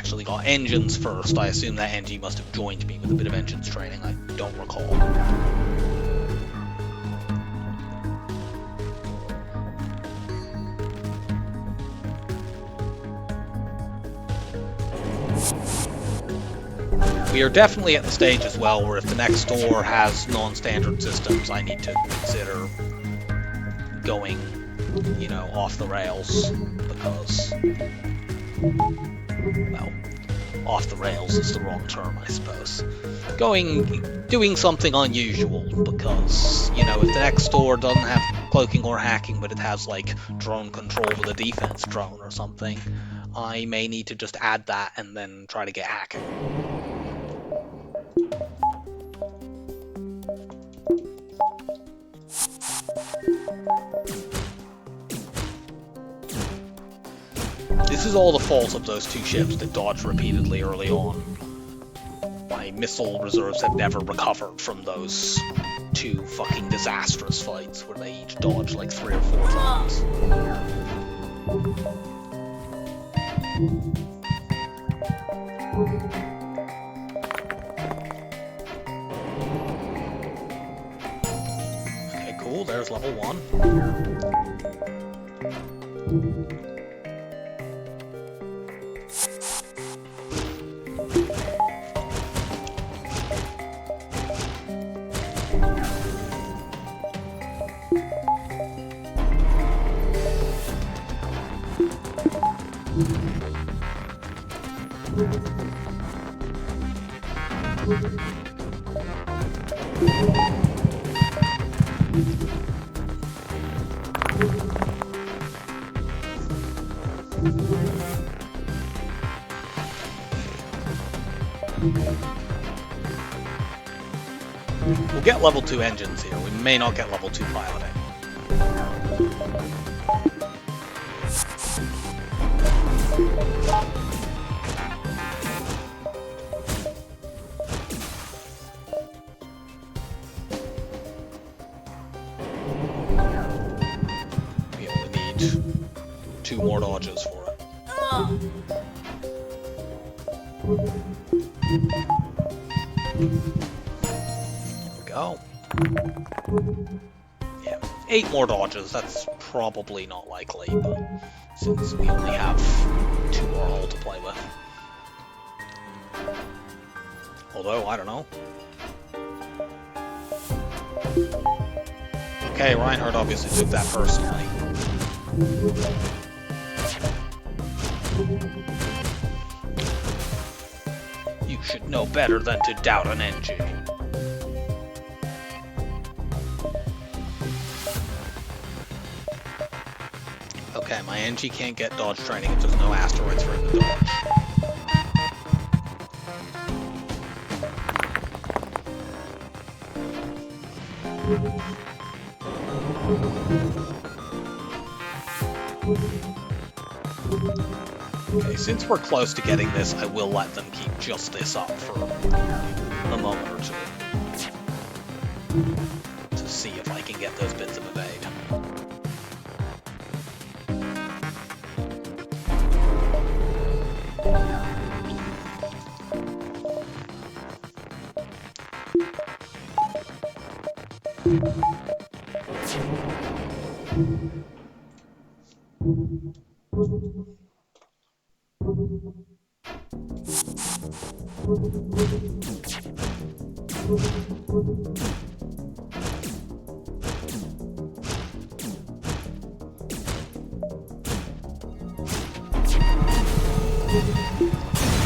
actually got engines first. I assume that NG must have joined me with a bit of engines training. I don't recall. We are definitely at the stage as well where if the next door has non-standard systems, I need to consider going, you know, off the rails, because, well, off the rails is the wrong term, I suppose. Doing something unusual, because, you know, if the next door doesn't have cloaking or hacking, but it has, like, drone control with a defense drone or something, I may need to just add that and then try to get hacking. This is all the fault of those two ships that dodged repeatedly early on. My missile reserves have never recovered from those two fucking disastrous fights where they each dodged like 3 or 4 times. Okay, cool, there's level 1. We'll get level 2 engines here. We may not get level 2 piloting. We only need 2 more dodges for it. Go. Yeah, 8 more dodges. That's probably not likely, but since we only have 2 more hull to play with. Although, I don't know. Okay, Reinhardt obviously took that personally. You should know better than to doubt an NG. Okay, my NG can't get dodge training if there's no asteroids for it to dodge. Okay, since we're close to getting this, I will let them keep just this up for a moment or two. To see if I can get those bits of evade.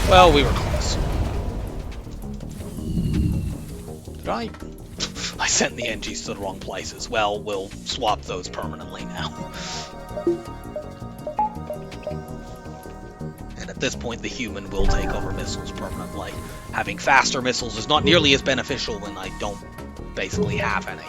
Well, we were close. Did I? I sent the NGs to the wrong places. Well, we'll swap those permanently now. And at this point, the human will take over missiles permanently. Having faster missiles is not nearly as beneficial when I don't basically have any.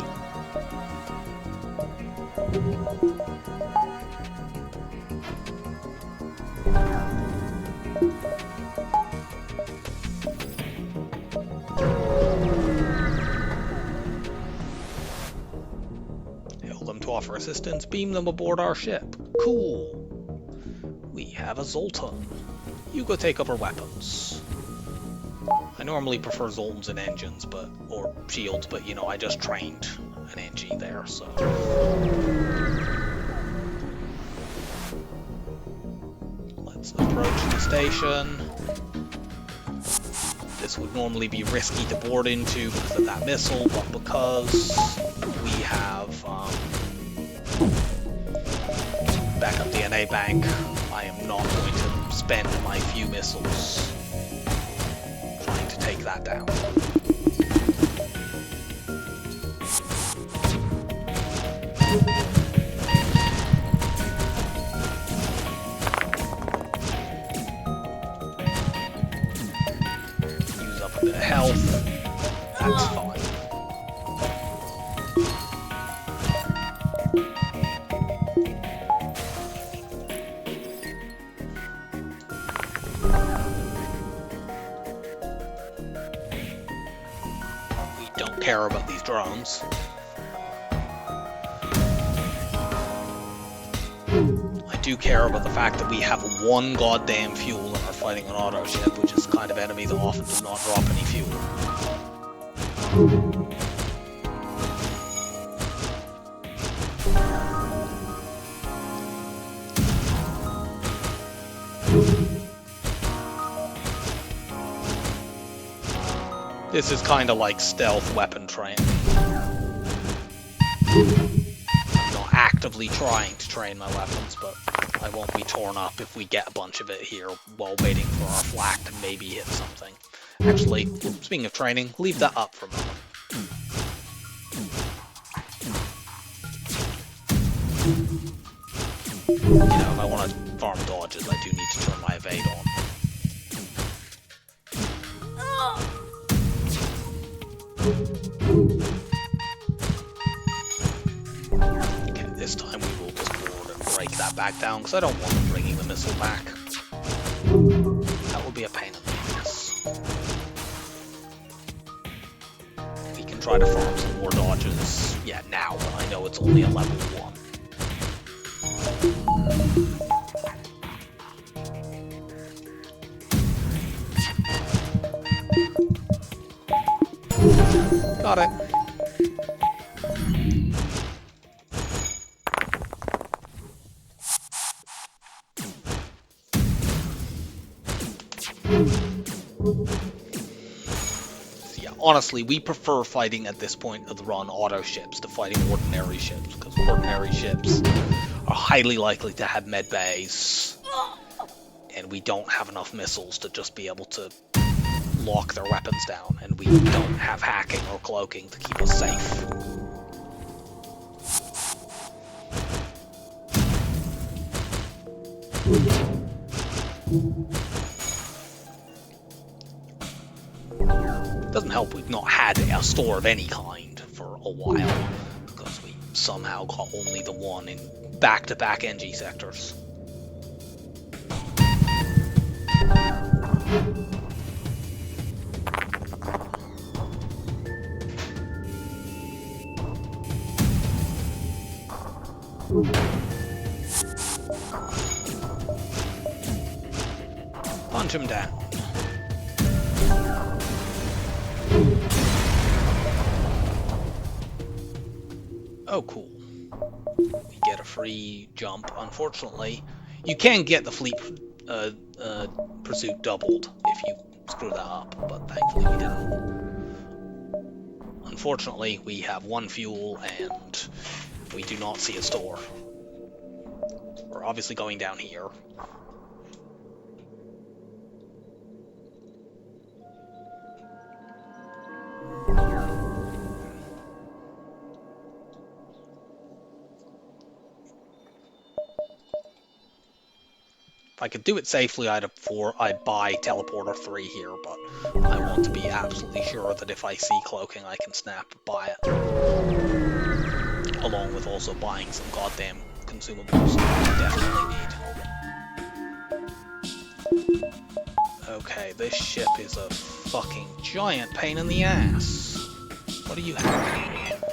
Offer assistance, beam them aboard our ship. Cool. We have a Zoltan. You go take over weapons. I normally prefer Zoltans and engines, or shields, but you know, I just trained an NG there, so. Let's approach the station. This would normally be risky to board into because of that missile, but because we have backup DNA bank, I am not going to spend my few missiles trying to take that down. Use up a bit of health. That's fine. Care about these drones. I do care about the fact that we have one goddamn fuel and are fighting an auto ship, which is the kind of enemy that often does not drop any fuel. This is kind of like stealth weapon training. I'm not actively trying to train my weapons, but I won't be torn up if we get a bunch of it here while waiting for our flak to maybe hit something. Actually, speaking of training, leave that up for a moment. You know, if I want to farm dodges, I do need to turn my evade on. Okay, this time we will just board and break that back down, because I don't want them bringing the missile back. That would be a pain in the ass. We can try to farm some more dodges, yeah, now, but I know it's only a level 1. Got it. So yeah, honestly, we prefer fighting at this point of the run auto ships to fighting ordinary ships, because ordinary ships are highly likely to have med bays, and we don't have enough missiles to just be able to lock their weapons down, and we don't have hacking or cloaking to keep us safe. Doesn't help we've not had a store of any kind for a while, because we somehow got only the one in back-to-back NG sectors. Punch him down. Oh, cool. We get a free jump. Unfortunately, you can get the fleet pursuit doubled if you screw that up, but thankfully we didn't. Unfortunately, we have one fuel and we do not see a store. We're obviously going down here. If I could do it safely, I'd buy Teleporter 3 here, but I want to be absolutely sure that if I see cloaking, I can snap buy it. Along with also buying some goddamn consumables I definitely need. Okay, this ship is a fucking giant pain in the ass. What do you have?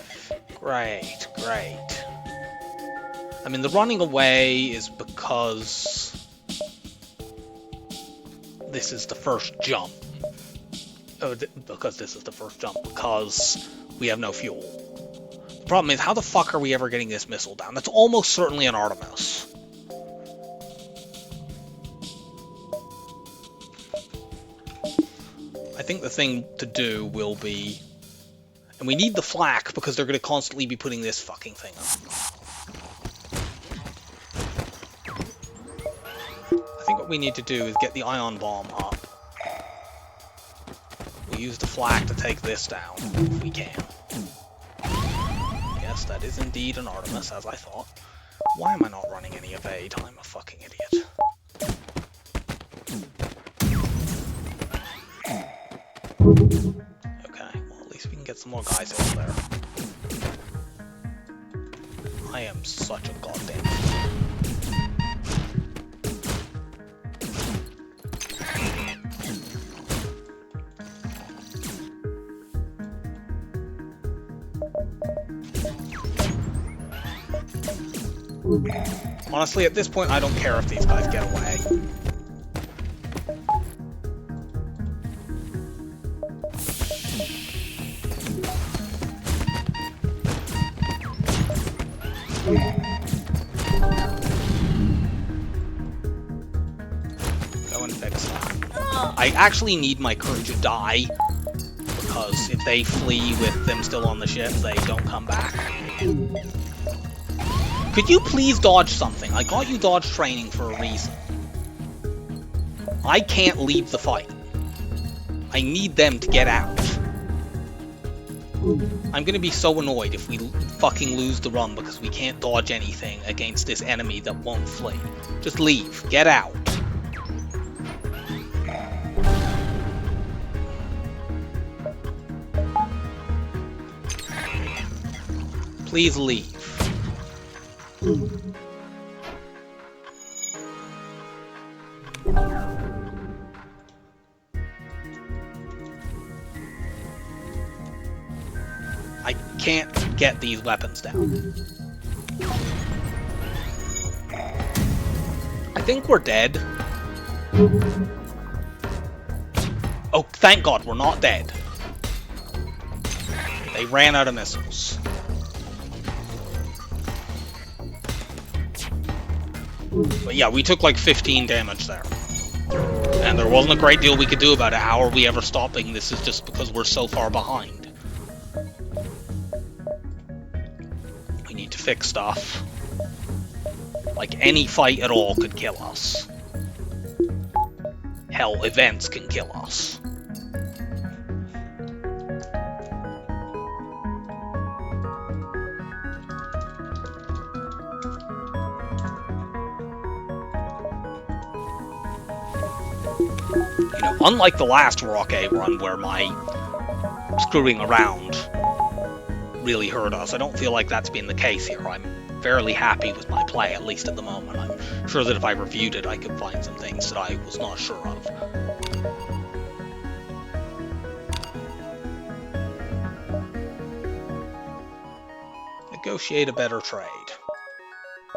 Great, great. I mean, the running away is because this is the first jump. Because this is the first jump, because we have no fuel. The problem is, how the fuck are we ever getting this missile down? That's almost certainly an Artemis. I think the thing to do will be... And we need the flak, because they're going to constantly be putting this fucking thing up. I think what we need to do is get the ion bomb up. We use the flak to take this down, if we can. Yes, that is indeed an Artemis, as I thought. Why am I not running any evade? I'm a fucking idiot. Okay, well at least we can get some more guys over there. I am such a goddamn fool. Honestly, at this point, I don't care if these guys get away. Go and fix that. I actually need my crew to die, because if they flee with them still on the ship, they don't come back. Could you please dodge something? I got you dodge training for a reason. I can't leave the fight. I need them to get out. I'm gonna be so annoyed if we fucking lose the run because we can't dodge anything against this enemy that won't flee. Just leave. Get out. Please leave. I can't get these weapons down. I think we're dead. Oh, thank God we're not dead. They ran out of missiles. But yeah, we took like 15 damage there. And there wasn't a great deal we could do about it. How are we ever stopping this is just because we're so far behind. We need to fix stuff. Like, any fight at all could kill us. Hell, events can kill us. You know, unlike the last Rock A run where my screwing around really hurt us, I don't feel like that's been the case here. I'm fairly happy with my play, at least at the moment. I'm sure that if I reviewed it, I could find some things that I was not sure of. Negotiate a better trade.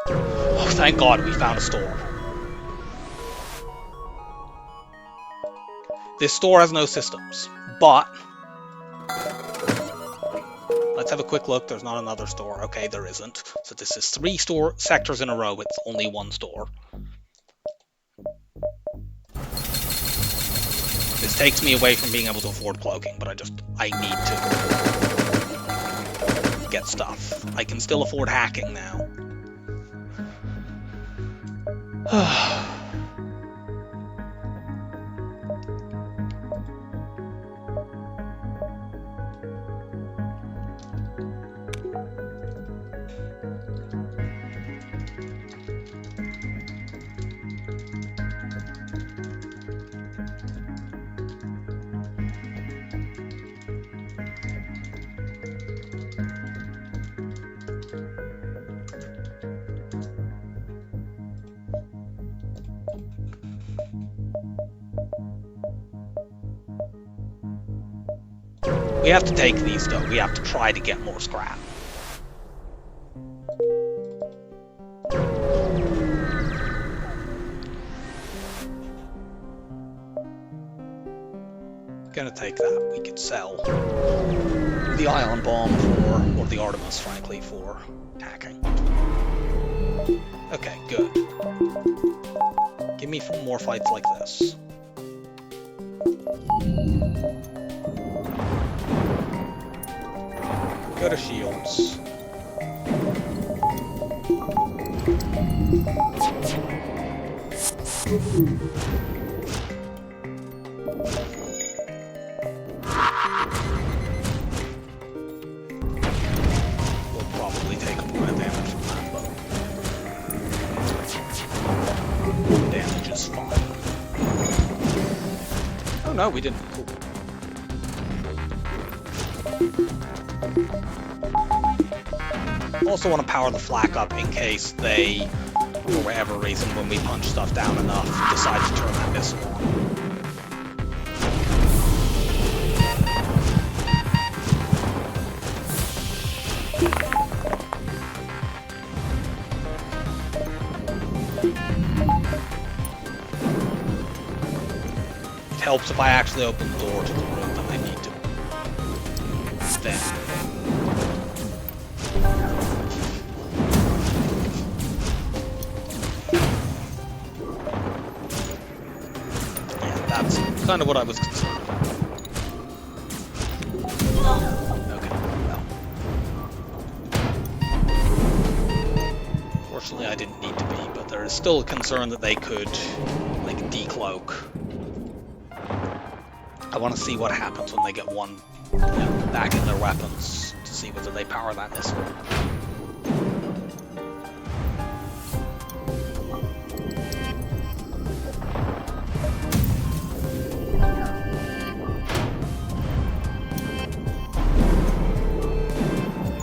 Oh, thank God we found a store. This store has no systems, but let's have a quick look. There's not another store. Okay, there isn't. So this is 3 sectors in a row. It's only 1 store. This takes me away from being able to afford cloaking, but I need to get stuff. I can still afford hacking now. We have to take these, though. We have to try to get more scrap. take that. We could sell the Ion Bomb for, or the Artemis, frankly, for hacking. Okay, good. Give me more fights like this. Go to shields. We'll probably take a point of damage from that, but damage is fine. Oh no, we didn't. Cool. Also want to power the flak up in case they, for whatever reason, when we punch stuff down enough, decide to turn that missile on. It helps if I actually open the door to the room that I need to. Then. Kind of what I was concerned about. Okay, well. Fortunately, I didn't need to be, but there is still a concern that they could, like, decloak. I want to see what happens when they get one, you know, back in their weapons to see whether they power that missile.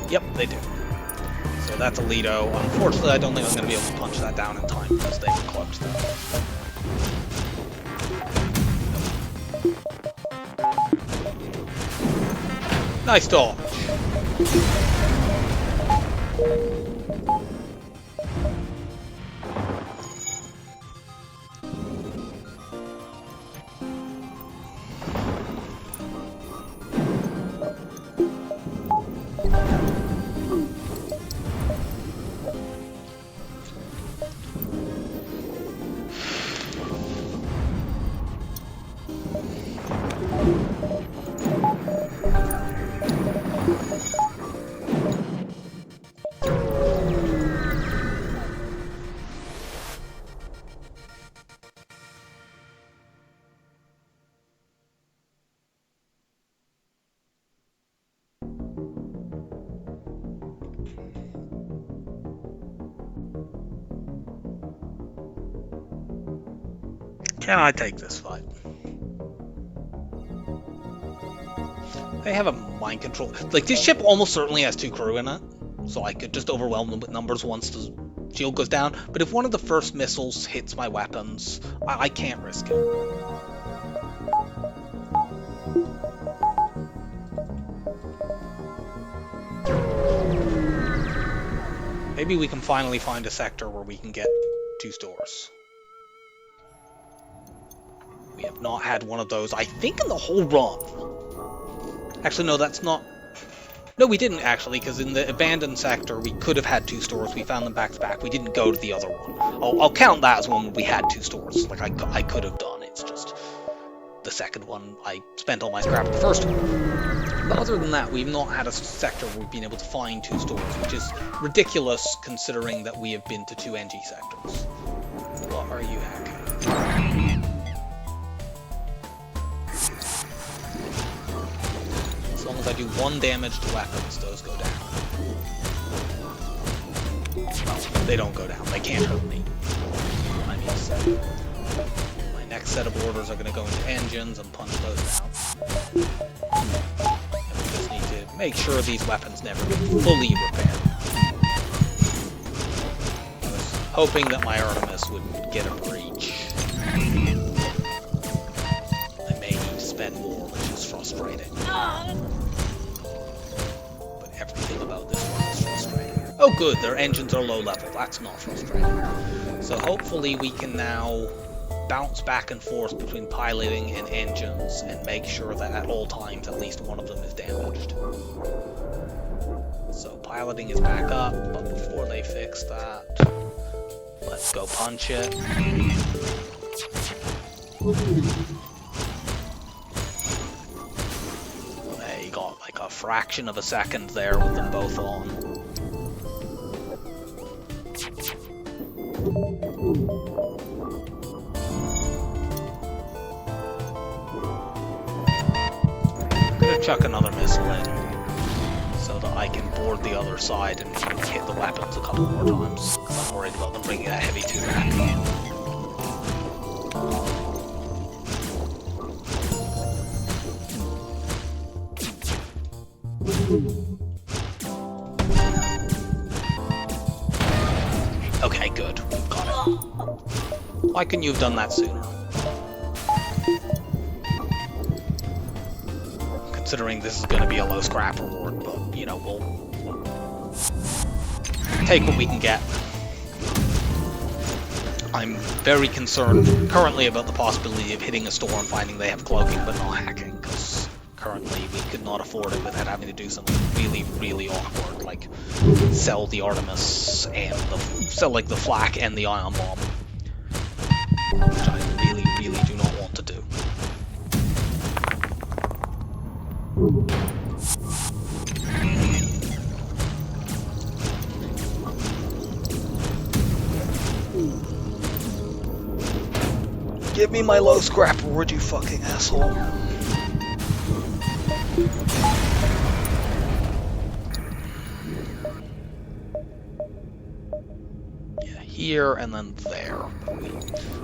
Yep, they do. So that's a Lido. Unfortunately, I don't think I'm going to be able to punch that down in time because they were cloaked though. Nice dodge. Can I take this fight? They have a mind control. Like, this ship almost certainly has 2 crew in it, so I could just overwhelm them with numbers once the shield goes down. But if one of the first missiles hits my weapons, I can't risk it. Maybe we can finally find a sector where we can get 2 stores. We have not had one of those, I think, in the whole run. Actually, no, that's not... No, we didn't, actually, because in the abandoned sector, we could have had 2 stores. We found them back-to-back. We didn't go to the other one. I'll count that as one where we had 2 stores. Like, I could have done. It's just... The second one, I spent all my scrap at the first one. But other than that, we've not had a sector where we've been able to find 2 stores, which is ridiculous, considering that we have been to 2 NG sectors. What are you hacking? As long as I do 1 damage to weapons, those go down. Well, they don't go down. They can't hurt me. I mean, so my next set of orders are going to go into engines and punch those down. And we just need to make sure these weapons never get fully repaired. I was hoping that my Artemis would get a breach. I may need to spend more, which is frustrating. But everything about this one is frustrating. Oh good, their engines are low level. That's not frustrating. So hopefully we can now bounce back and forth between piloting and engines and make sure that at all times at least one of them is damaged. So piloting is back up, but before they fix that, let's go punch it. You got like a fraction of a second there with them both on. I'm gonna chuck another missile in so that I can board the other side and hit the weapons a couple more times, because I'm worried about them bringing that heavy 2 back. Okay, good. We've got it. Why couldn't you have done that sooner? Considering this is going to be a low scrap reward, but, you know, we'll take what we can get. I'm very concerned currently about the possibility of hitting a store and finding they have cloaking but not hacking, because currently we could not afford it without having to do something really, really awkward, like sell the Artemis and sell like the flak and the ion bomb, which I really, really do not want to do. Give me my low scrap reward, you fucking asshole. Yeah, here and then there. We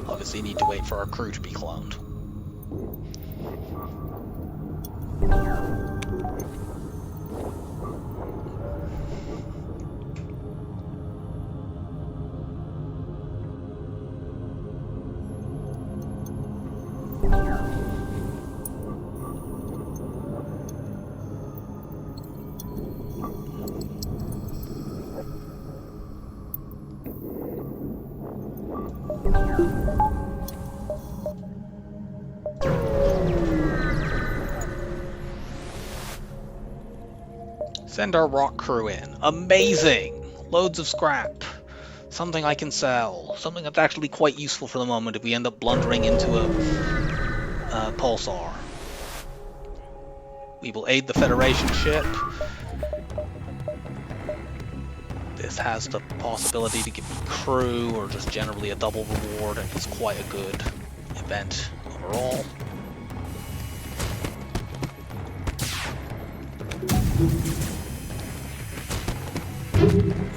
obviously need to wait for our crew to be cloned. Send our rock crew in. Amazing! Loads of scrap. Something I can sell. Something that's actually quite useful for the moment if we end up blundering into a pulsar. We will aid the Federation ship. This has the possibility to give me crew or just generally a double reward, and it's quite a good event overall.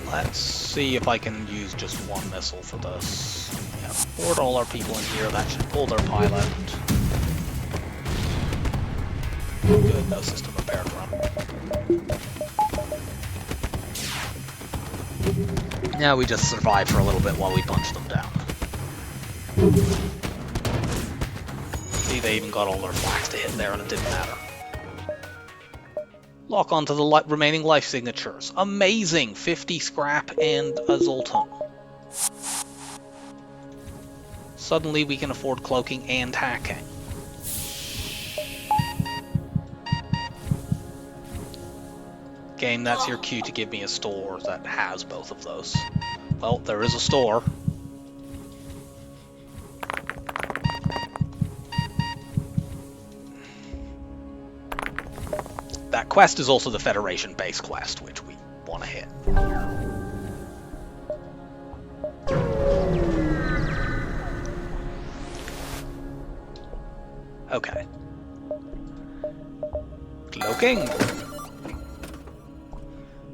Let's see if I can use just one missile for this. Yeah, board all our people in here. That should pull their pilot. Good, no system repair run. Now we just survive for a little bit while we punch them down. See, they even got all their flags to hit there and it didn't matter. Lock onto the remaining life signatures. Amazing! 50 scrap and a Zoltan. Suddenly we can afford cloaking and hacking. Game, that's your cue to give me a store that has both of those. Well, there is a store. That quest is also the Federation base quest, which we want to hit. Okay. Cloaking.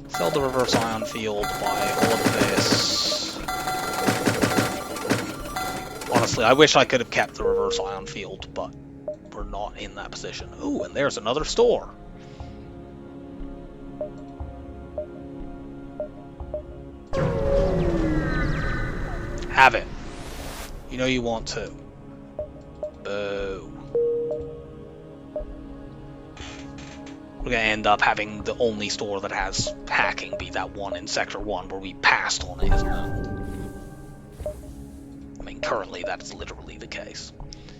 Sell the reverse ion field, buy all of this. Honestly, I wish I could have kept the reverse ion field, but we're not in that position. Ooh, and there's another store. Have it. You know you want to. Boo. We're gonna end up having the only store that has hacking be that one in Sector 1 where we passed on it, isn't it? I mean, mean, currently that's literally the case.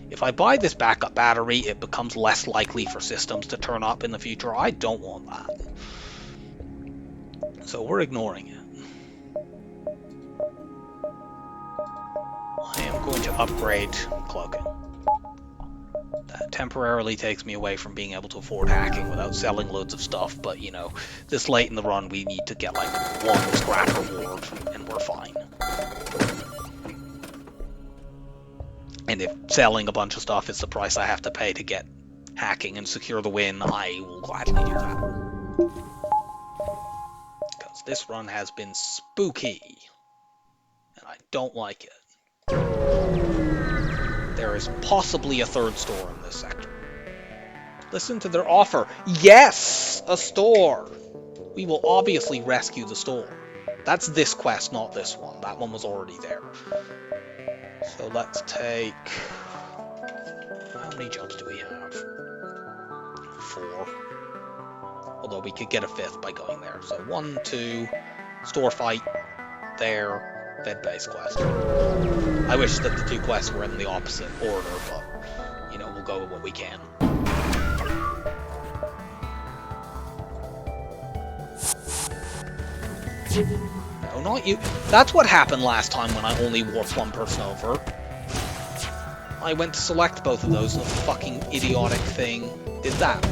If I buy this backup battery, it becomes less likely for systems to turn up in the future. I don't want that. So we're ignoring it. I am going to upgrade cloaking. That temporarily takes me away from being able to afford hacking without selling loads of stuff, but you know, this late in the run we need to get like one scrap reward and we're fine. And if selling a bunch of stuff is the price I have to pay to get hacking and secure the win, I will gladly do that. Because this run has been spooky, and I don't like it. There is possibly a third store in this sector. Listen to their offer. Yes! A store! We will obviously rescue the store. That's this quest, not this one. That one was already there. So let's take... How many jumps do we have? 4. Although we could get a 5th by going there. So 1, 2, store fight, there, bed base quest. I wish that the 2 quests were in the opposite order, but, you know, we'll go with what we can. No, not you. That's what happened last time when I only warped one person over. I went to select both of those and the fucking idiotic thing did that.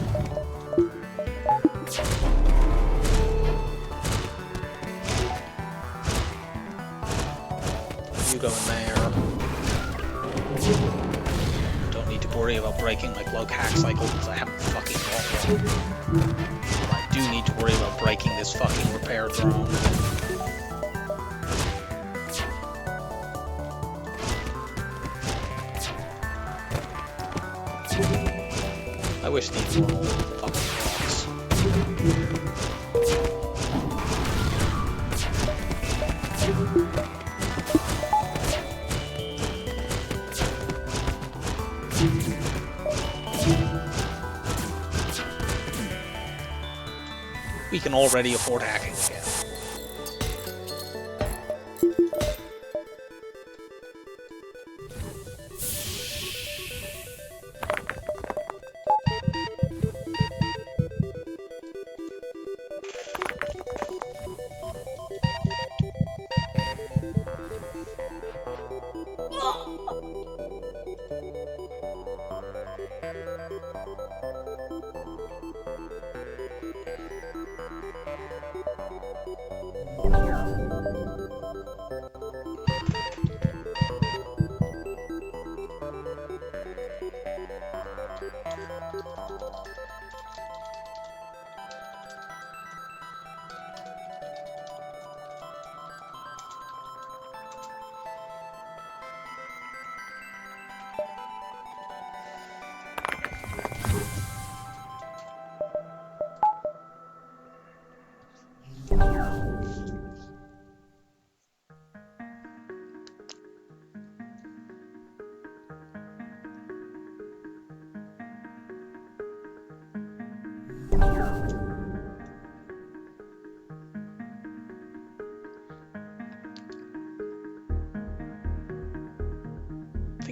You go in there. Don't need to worry about breaking my cloak hack cycle because I haven't fucking got one. I do need to worry about breaking this fucking repair drone. I wish these were all fucking blocks. We can already afford hacking again.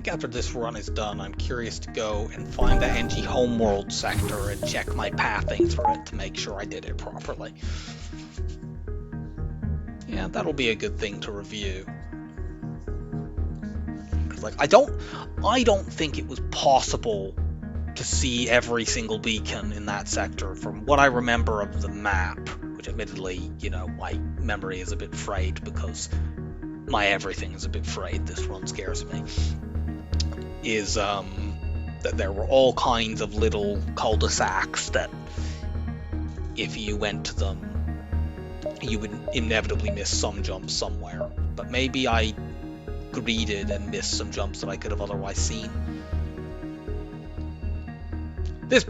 After this run is done, I'm curious to go and find the NG Homeworld sector and check my pathing through it to make sure I did it properly. Yeah, that'll be a good thing to review. Cause like I don't think it was possible to see every single beacon in that sector from what I remember of the map, which admittedly, you know, my memory is a bit frayed because my everything is a bit frayed. This run scares me. Is that there were all kinds of little cul-de-sacs that if you went to them you would inevitably miss some jumps somewhere, but maybe I greeded and missed some jumps that I could have otherwise seen. This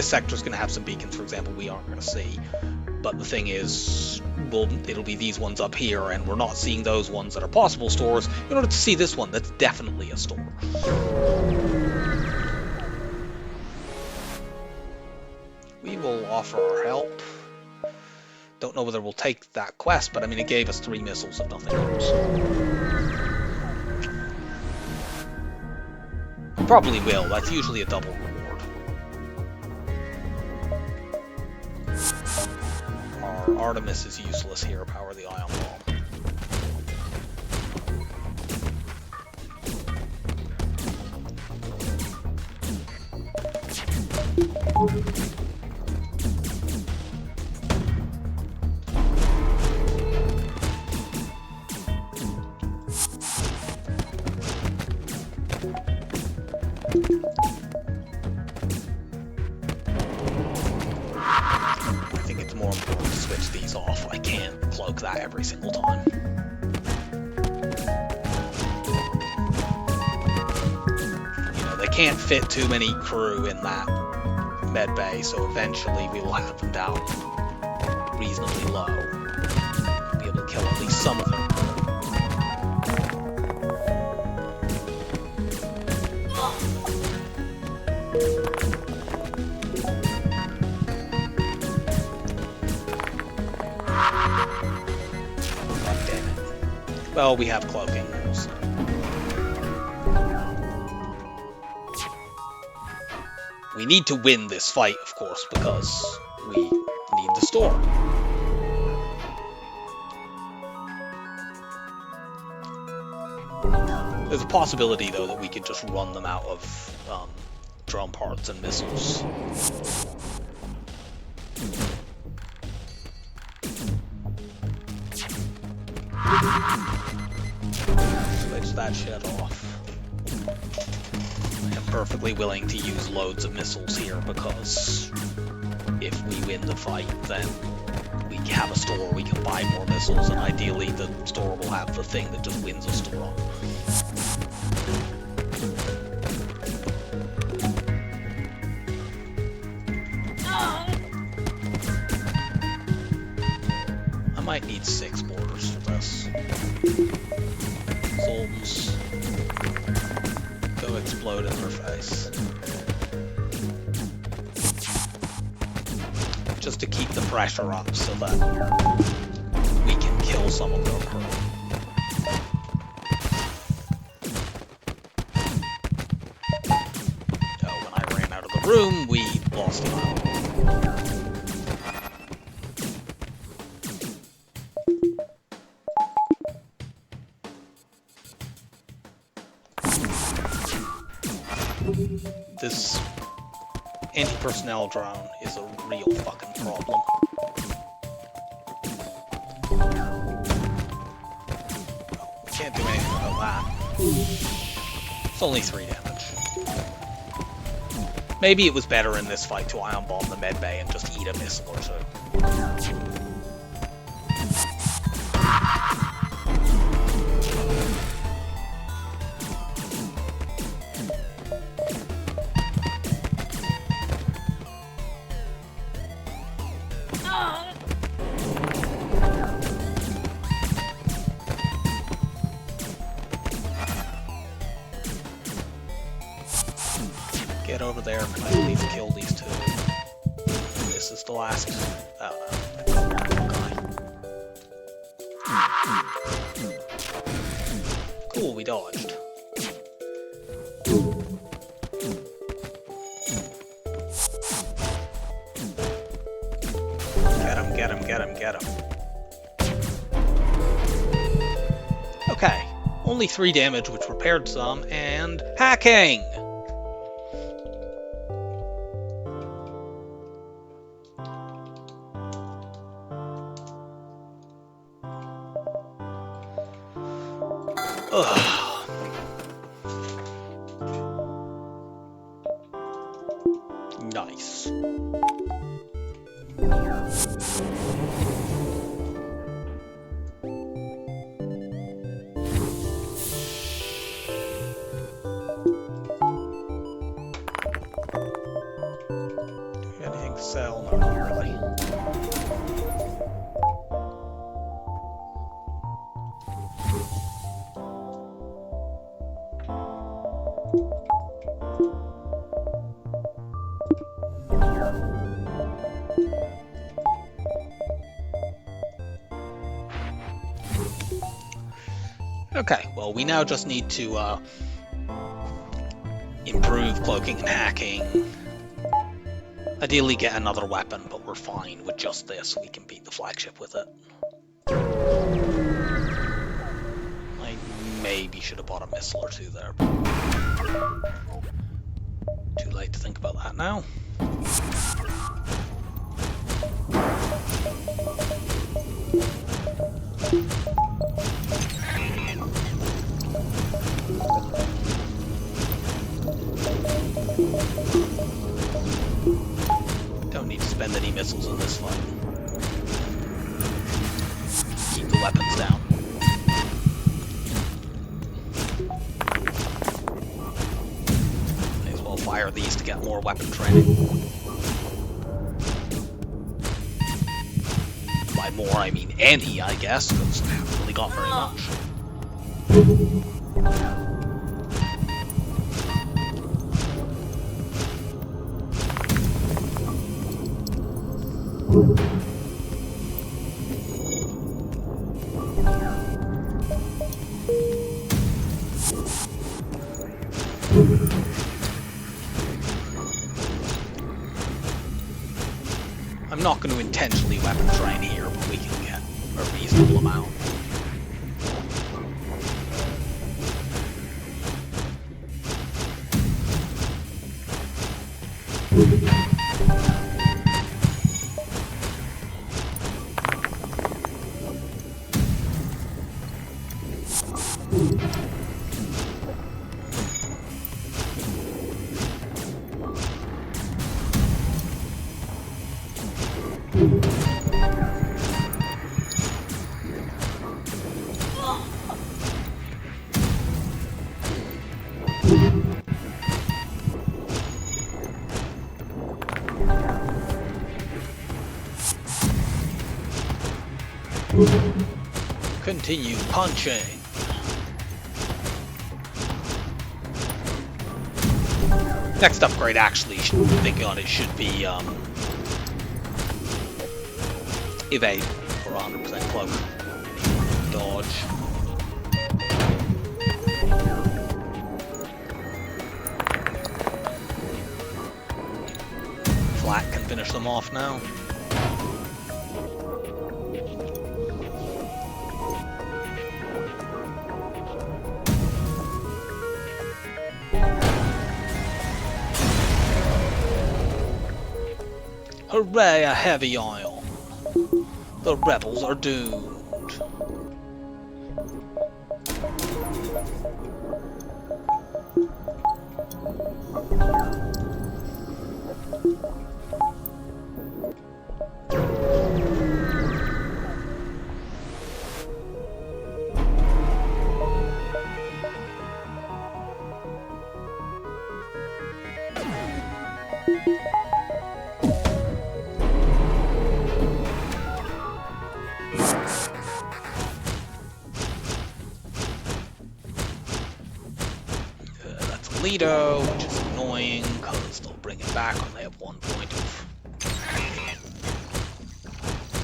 sector's gonna have some beacons, for example, we aren't gonna see, but the thing is, it'll be these ones up here, and we're not seeing those ones that are possible stores in order to see this one that's definitely a store. We will offer our help. Don't know whether we'll take that quest, but I mean, it gave us 3 missiles if nothing else. Probably will. That's usually a double reward. Our Artemis is useless here. Power the ion bomb. I think it's more important to switch these off. I can't cloak that every single time. You know, they can't fit too many crew in that med bay, so eventually we will have them down reasonably low. Be able to kill at least some of them. Well, we have cloaking rules. We need to win this fight, of course, because we need the store. There's a possibility, though, that we could just run them out of drone parts and missiles. Switch that shit off. I am perfectly willing to use loads of missiles here because if we win the fight, then we have a store, we can buy more missiles, and ideally the store will have the thing that just wins a store. I might need 6 borders for this. Zoltans. Go explode in their face. Just to keep the pressure up so that we can kill some of their crew. Oh, when I ran out of the room, we lost him out. This anti-personnel drone is a real fucking problem. We can't do anything about that. It's only 3 damage. Maybe it was better in this fight to ion bomb the medbay and just eat a missile or two. Get over there, and I believe kill these 2. This is the last. Oh no. Cool, we dodged. Get him, get him, get him, get him. Okay, only 3 damage, which repaired some, and hacking! Ugh. Nice. Anything to sell? No, not really. Okay, well, we now just need to improve cloaking and hacking. Ideally get another weapon, but we're fine with just this. We can beat the flagship with it. I maybe should have bought a missile or two there. Too late to think about that now. Don't need to spend any missiles in this fight. Keep the weapons down. May as well fire these to get more weapon training. By more, I mean any, I guess, because I haven't really got very much. I'm not going to intentionally weapon train here, but we can get a reasonable amount. Continue punching. Next upgrade, actually, thinking on it, should be evade for 100% cloak. Dodge. Flat can finish them off now. Hooray, a heavy ion. The rebels are doomed. Lido, which is annoying because they'll bring it back when they have 1 point of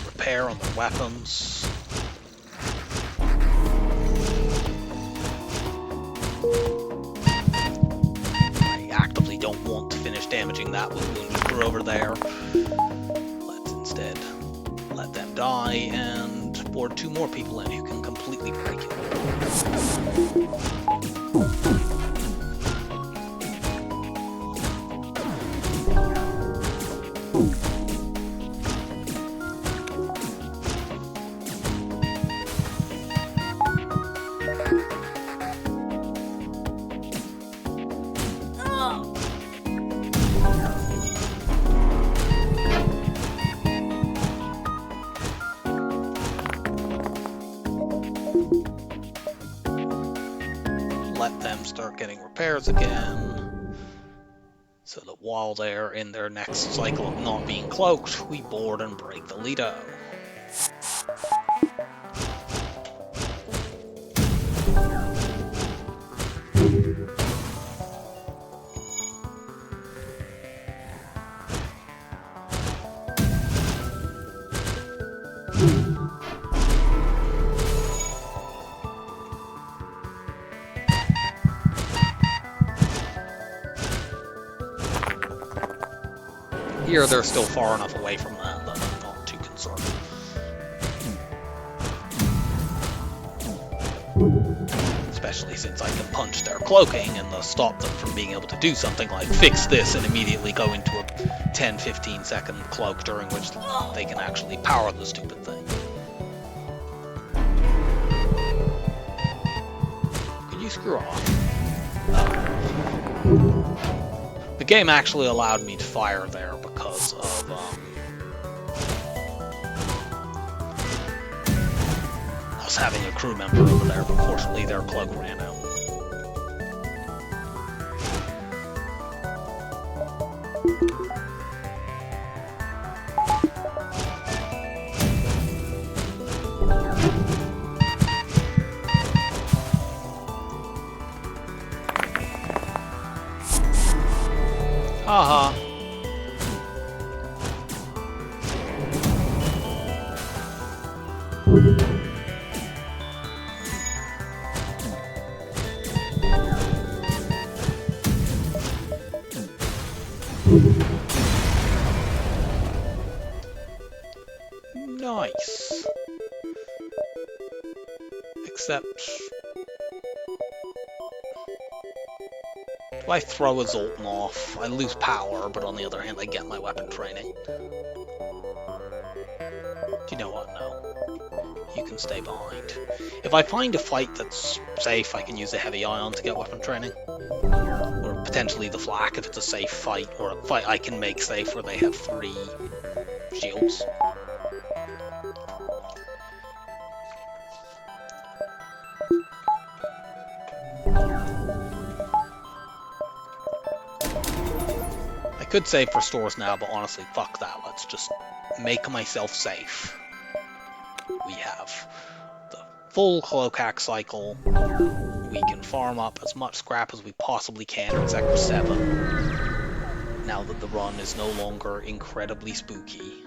repair on their weapons. I actively don't want to finish damaging that with wounded crew over there. Let's instead let them die and board 2 more people in who can completely break it. Let them start getting repairs again, so that while they're in their next cycle of not being cloaked, we board and break the Lido. Here they're still far enough away from that that I'm not too concerned. Especially since I can punch their cloaking and stop them from being able to do something like fix this and immediately go into a 10-15 second cloak during which they can actually power the stupid thing. Could you screw off? The game actually allowed me to fire there because of us having a crew member over there, but fortunately their cloak ran out. Haha. Nice. Except... do I throw a Zoltan off? I lose power, but on the other hand I get my weapon training. Do you know what? No. You can stay behind. If I find a fight that's safe, I can use the heavy ion to get weapon training. Or potentially the flak if it's a safe fight, or a fight I can make safe where they have 3 shields. I could save for stores now, but honestly, fuck that. Let's just make myself safe. We have the full cloak hack cycle. We can farm up as much scrap as we possibly can in Sector 7. Now that the run is no longer incredibly spooky.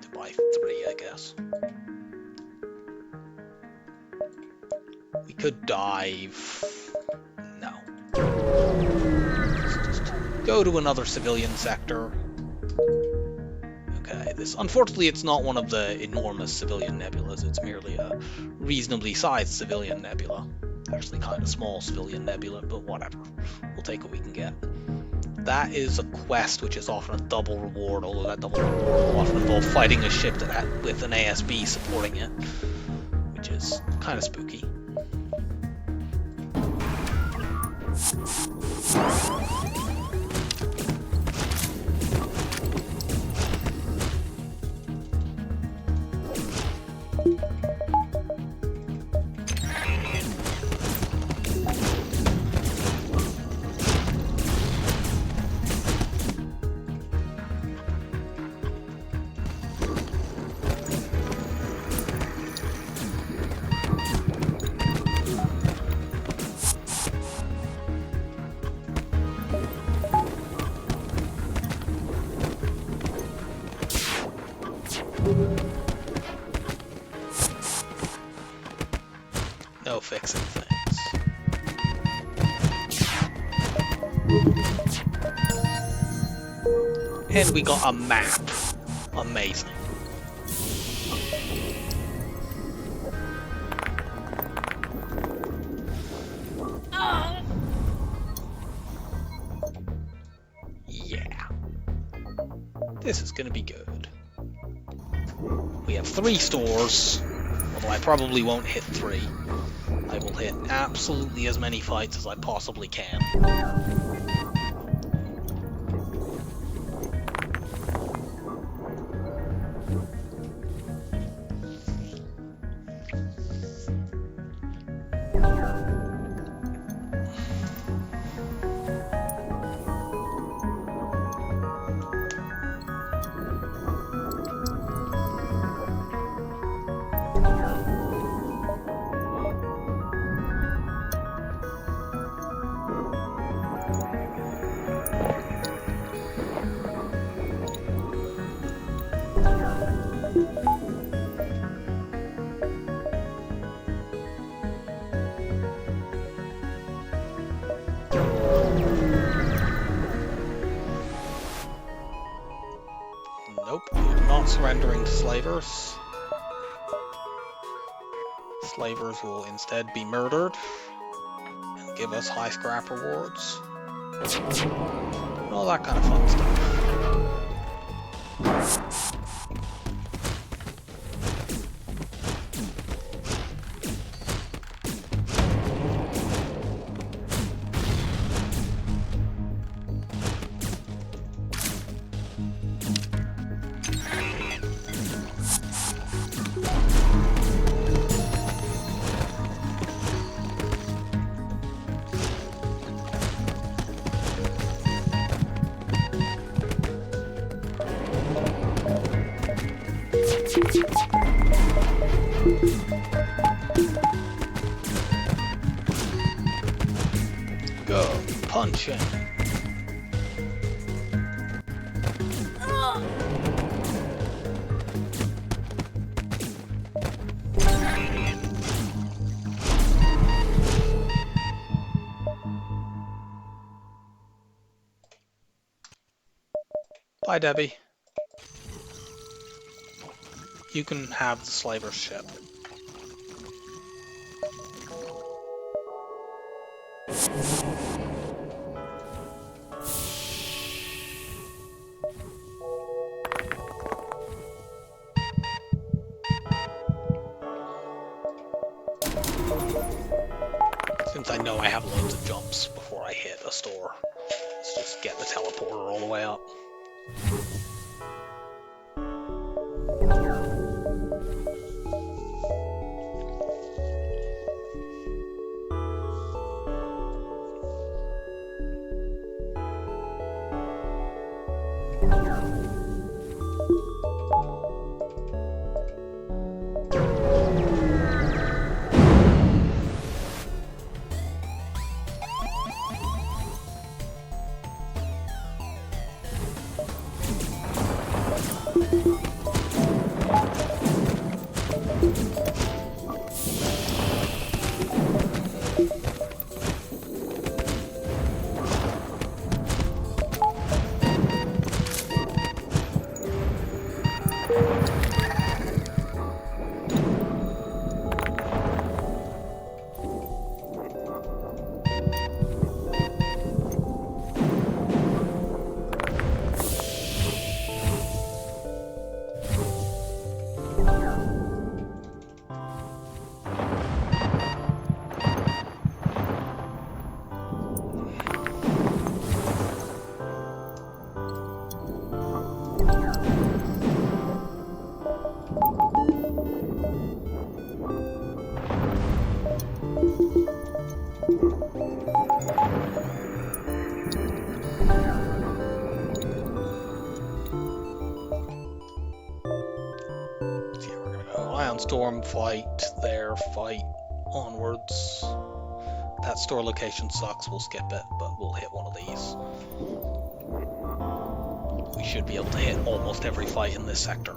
To buy 3, I guess. We could dive... no. Let's just go to another civilian sector. Okay, this... unfortunately, it's not one of the enormous civilian nebulas. It's merely a reasonably sized civilian nebula. Actually, kind of small civilian nebula, but whatever. We'll take what we can get. That is a quest which is often a double reward, although that double reward will often involve fighting a ship with an ASB supporting it, which is kind of spooky. No fixing things. And we got a map. Amazing. Yeah. This is gonna be good. We have 3 stores, although I probably won't hit 3. I will hit absolutely as many fights as I possibly can. slavers. Slavers will instead be murdered and give us high scrap rewards. And all that kind of fun stuff. Go, punch him. Bye, Debbie. You can have the slaver's ship. Since I know I have loads of jumps before I hit a store, let's just get the teleporter all the way up. Storm, fight there, fight onwards. That store location sucks, we'll skip it, but we'll hit one of these. We should be able to hit almost every fight in this sector.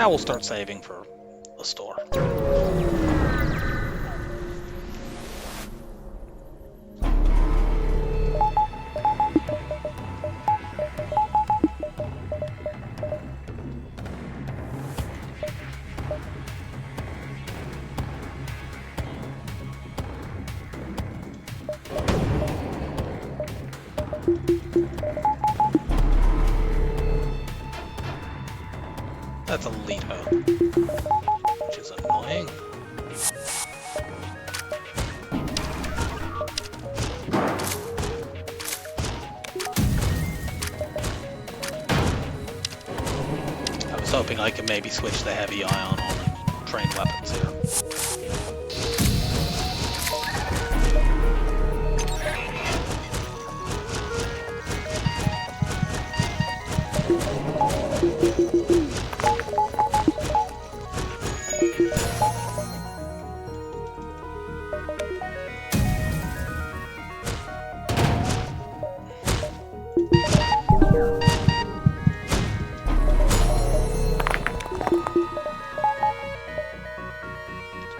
now we'll start saving for the store. That's a Lito, which is annoying. I was hoping I could maybe switch the heavy ion on and train weapons here.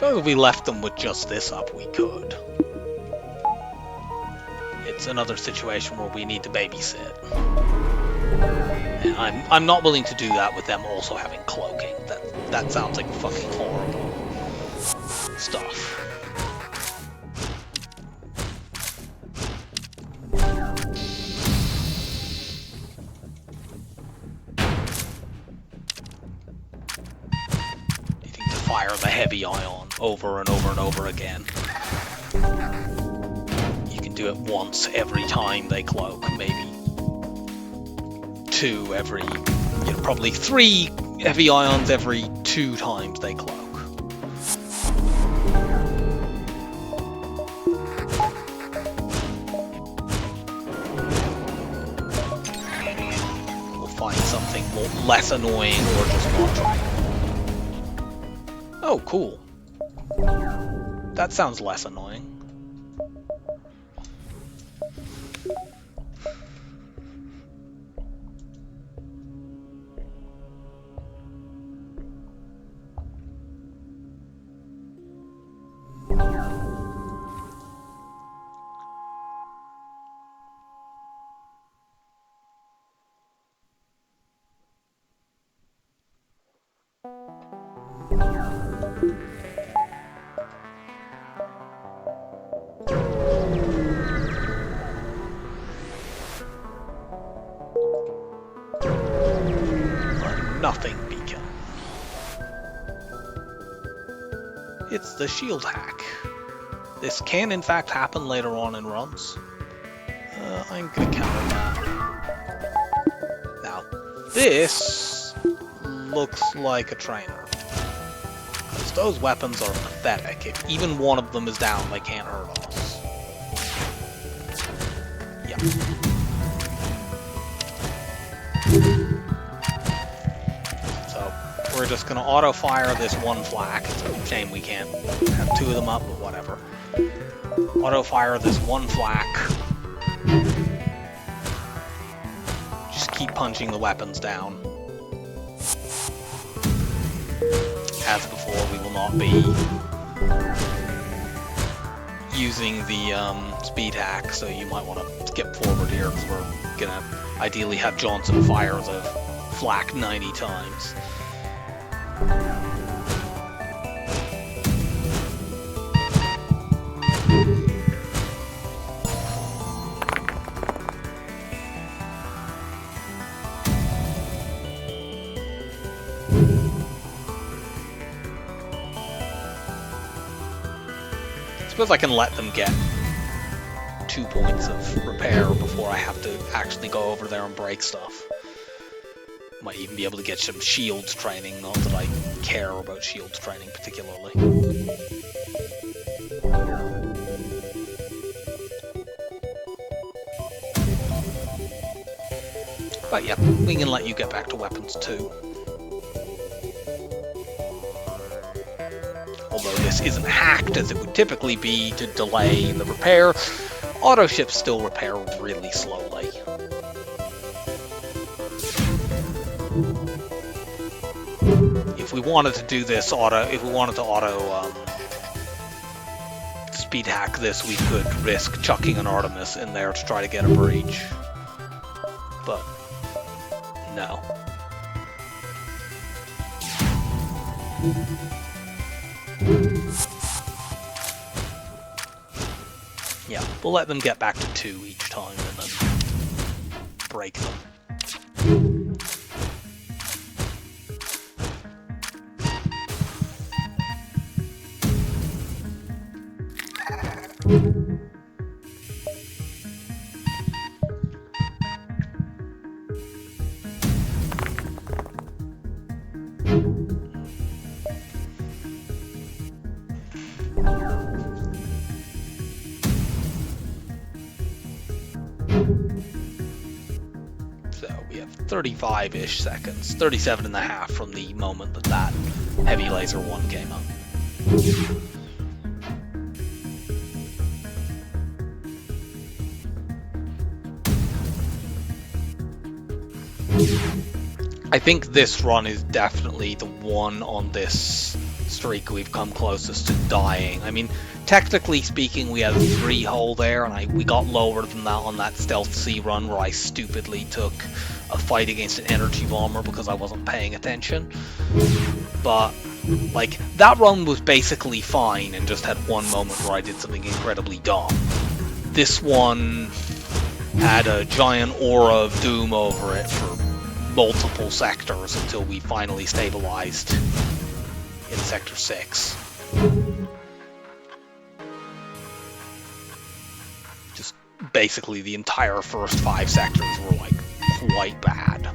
If we left them with just this up, we could. It's another situation where we need to babysit. And I'm not willing to do that with them also having cloaking. That sounds like fucking horrible stuff. Needing to fire the heavy ion over and over and over again. You can do it once every time they cloak, maybe 2 every, probably 3 heavy ions every 2 times they cloak. We'll find something less annoying or just not trying. Oh, cool. That sounds less annoying. Nothing beacon. It's the shield hack. This can in fact happen later on in runs. I'm gonna counter that. Now, this looks like a trainer. Because those weapons are pathetic. If even one of them is down, they can't hurt us. Yeah. We're just gonna auto-fire this one flak. It's a shame we can't have 2 of them up, but whatever. Auto-fire this one flak. Just keep punching the weapons down. As before, we will not be using the speed hack, so you might want to skip forward here, because we're gonna ideally have Johnson fire the flak 90 times. I suppose I can let them get 2 points of repair before I have to actually go over there and break stuff. Might even be able to get some shields training, not that I care about shields training particularly. But yeah, we can let you get back to weapons too. Although this isn't hacked as it would typically be to delay the repair, auto ships still repair really slowly. If if we wanted to do this if we wanted to auto speed hack this, we could risk chucking an Artemis in there to try to get a breach. But no. Yeah, we'll let them get back to 2 each time and then break them. So we have 35-ish seconds, 37.5 from the moment that that heavy laser 1 came up. I think this run is definitely the one on this streak we've come closest to dying. I mean, technically speaking, we had a 3-hole there, and we got lower than that on that Stealth C run where I stupidly took a fight against an energy bomber because I wasn't paying attention. But, like, that run was basically fine and just had one moment where I did something incredibly dumb. This one had a giant aura of doom over it for multiple sectors until we finally stabilized in Sector 6. Just basically the entire first 5 sectors were like quite bad. I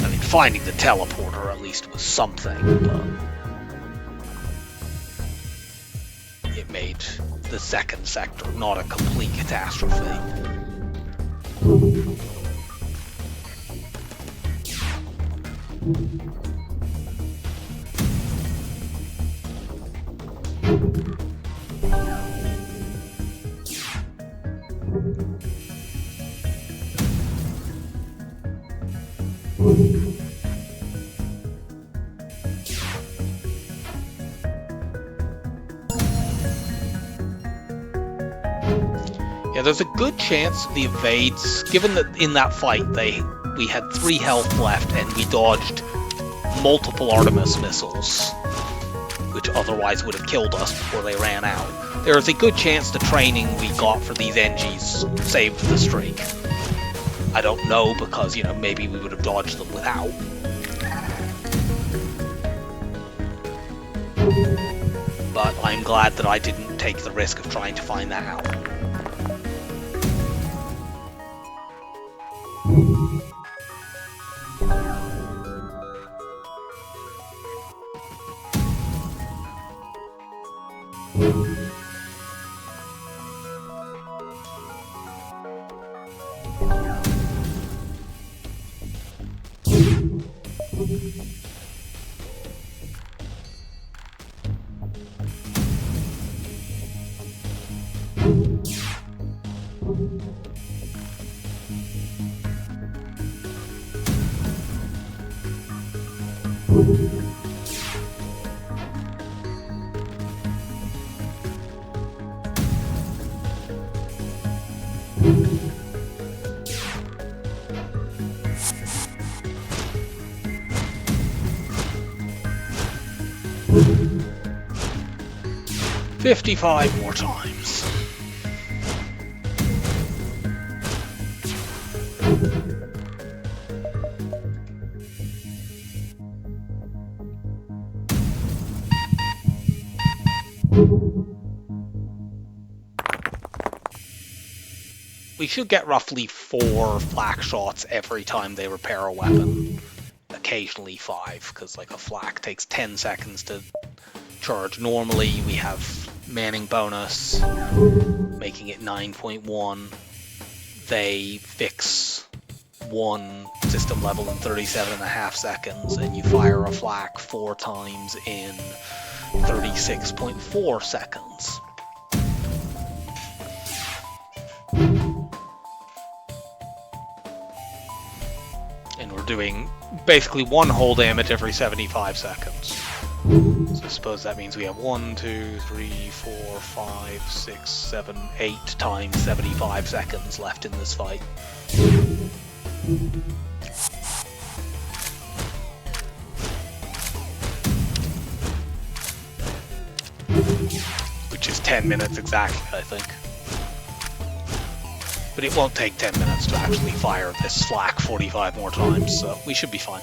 mean, finding the teleporter at least was something, but it made the second sector not a complete catastrophe. Yeah, there's a good chance the evades, given that in that fight we had 3 health left and we dodged multiple Artemis missiles, which otherwise would have killed us before they ran out. There is a good chance the training we got for these NGs saved the streak. I don't know, because, you know, maybe we would have dodged them without. But I'm glad that I didn't take the risk of trying to find that out. $55 more times. We should get roughly 4 flak shots every time they repair a weapon. Occasionally 5, because like a flak takes 10 seconds to charge. Normally we have manning bonus, making it 9.1. They fix 1 system level in 37.5 seconds, and you fire a flak 4 times in 36.4 seconds. . And we're doing basically one whole damage every 75 seconds. So I suppose that means we have 1, 2, 3, 4, 5, 6, 7, 8 times 75 seconds left in this fight. Which is 10 minutes exactly, I think. But it won't take 10 minutes to actually fire this flak 45 more times, so we should be fine.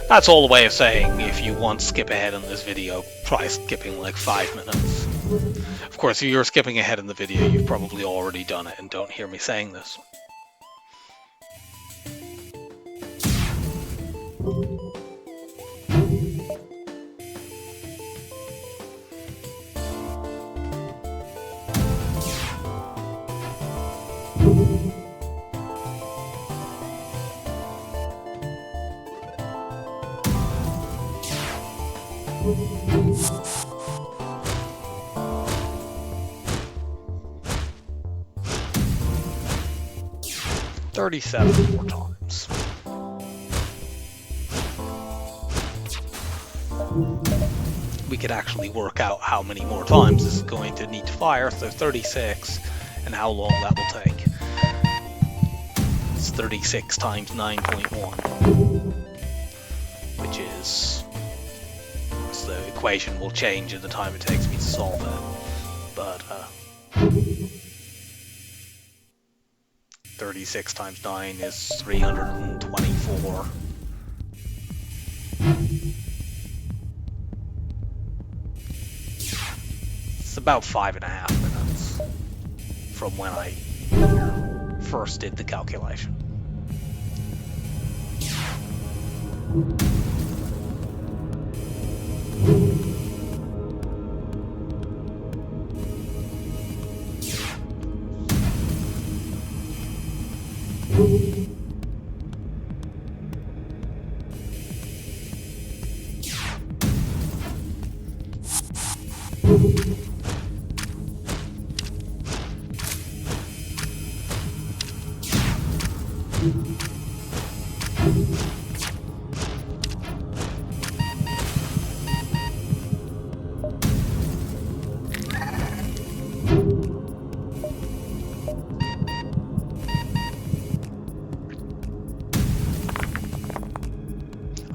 That's all the way of saying, if you want to skip ahead in this video, try skipping like 5 minutes. Of course, if you're skipping ahead in the video, you've probably already done it and don't hear me saying this. "37 more times. We could actually work out how many more times this is going to need to fire, so 36, and how long that will take. It's 36 times 9.1, which is... so the equation will change in the time it takes me to solve it, but 36 times 9 is 324. It's about 5.5 minutes from when I first did the calculation.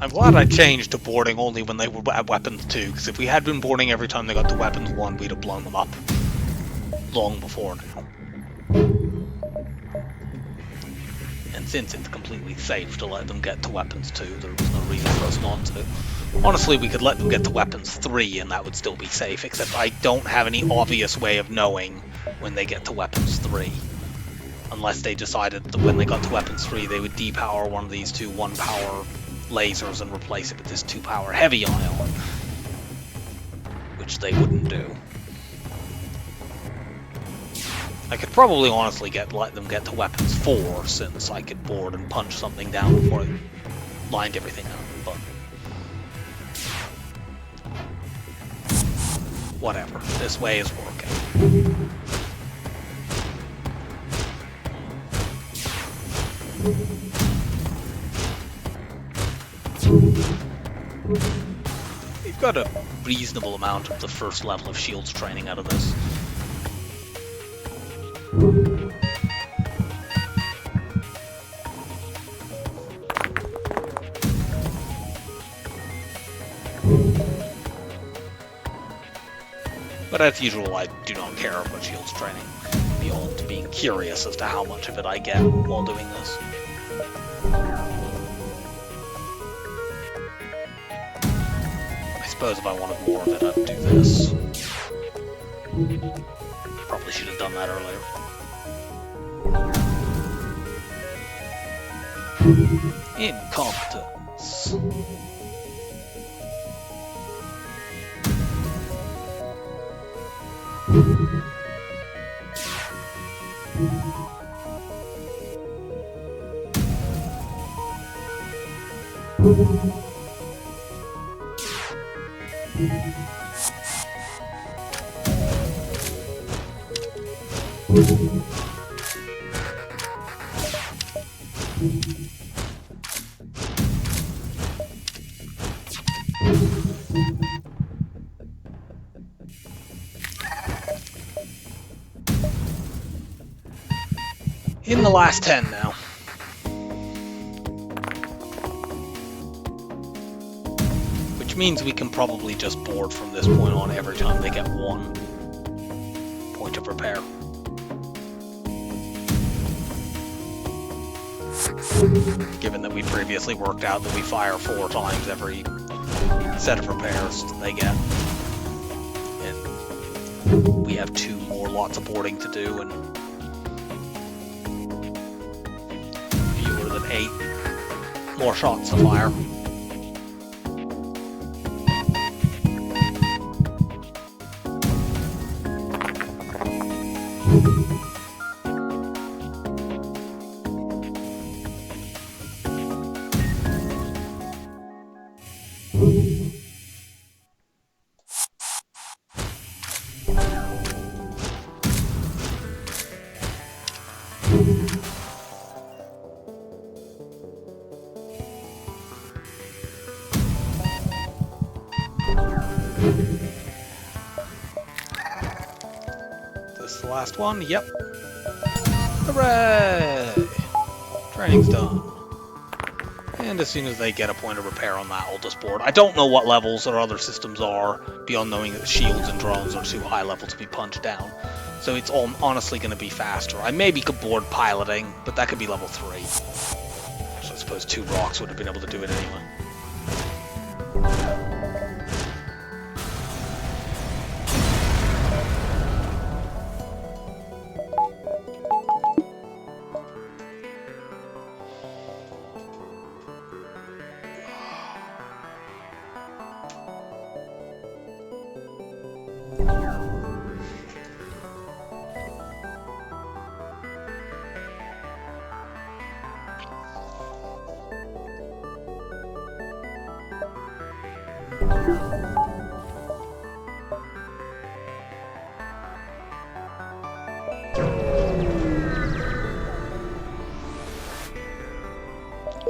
I'm glad I changed to boarding only when they were at weapons 2, because if we had been boarding every time they got to weapons 1, we'd have blown them up long before now. And since it's completely safe to let them get to weapons 2, there was no reason for us not to. Honestly, we could let them get to weapons 3 and that would still be safe, except I don't have any obvious way of knowing when they get to weapons 3. Unless they decided that when they got to weapons 3 they would depower one of these two 1-power lasers and replace it with this 2-power heavy ion, which they wouldn't do. I could probably honestly let them get to weapons 4, since I could board and punch something down before I lined everything up, but whatever, this way is working. We've got a reasonable amount of the first level of shields training out of this. But as usual, I do not care about shields training, beyond being curious as to how much of it I get while doing this. I suppose if I wanted more of it, I'd do this. Probably should have done that earlier. Incompetence. In the last 10 now. Which means we can probably just board from this point on every time they get 1 point of repair. Given that we previously worked out that we fire 4 times every set of repairs that they get. And we have 2 more lots of boarding to do, and fewer than 8 more shots to fire. This is the last one, yep. Hooray! Training's done. And as soon as they get a point of repair on that, I'll just board. I don't know what levels our other systems are, beyond knowing that shields and drones are too high level to be punched down. So it's all honestly going to be faster. I maybe could board piloting, but that could be level 3. So I suppose 2 rocks would have been able to do it anyway.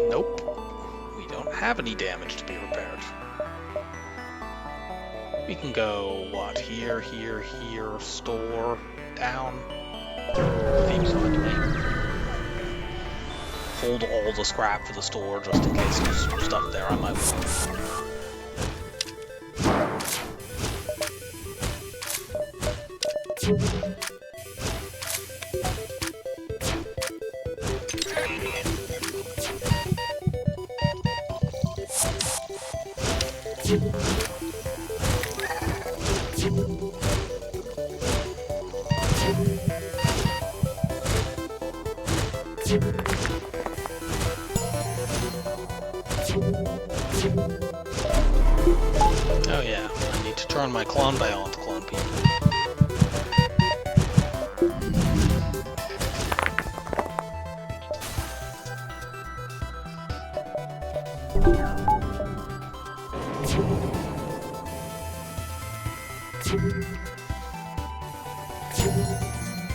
Nope. We don't have any damage to be repaired. We can go, what, here, here, here, store, down. Seems fine to me. Hold all the scrap for the store just in case there's stuff there I might want. Oh yeah, I need to turn my clone bay on to clone people.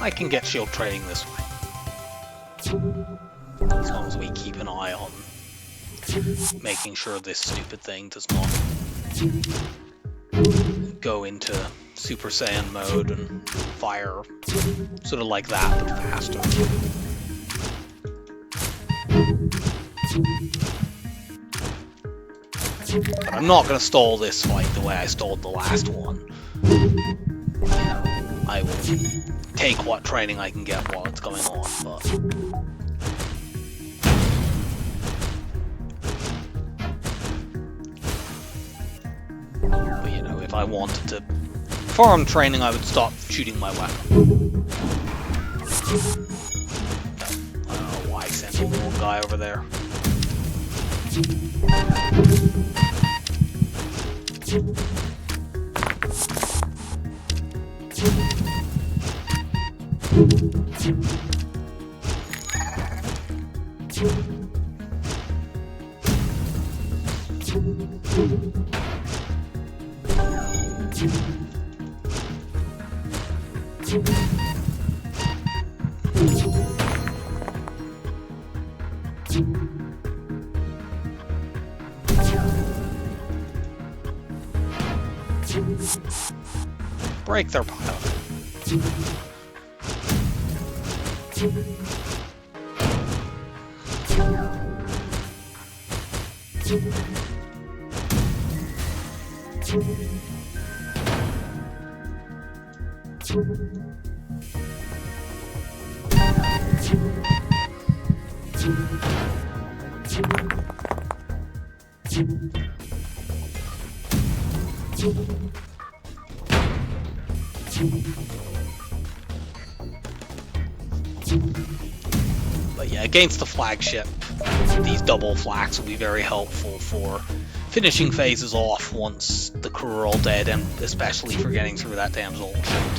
I can get shield training this way. As long as we keep an eye on making sure this stupid thing does not go into Super Saiyan mode and fire sort of like that, but faster. But I'm not going to stall this fight the way I stalled the last one. I will take what training I can get while it's going on, but you know, if I wanted to farm training, I would stop shooting my weapon. I don't know why I sent the little guy over there. Break their pile. But yeah, against the flagship, these double flaks will be very helpful for finishing phases off once the crew are all dead, and especially for getting through that damn Zol shield.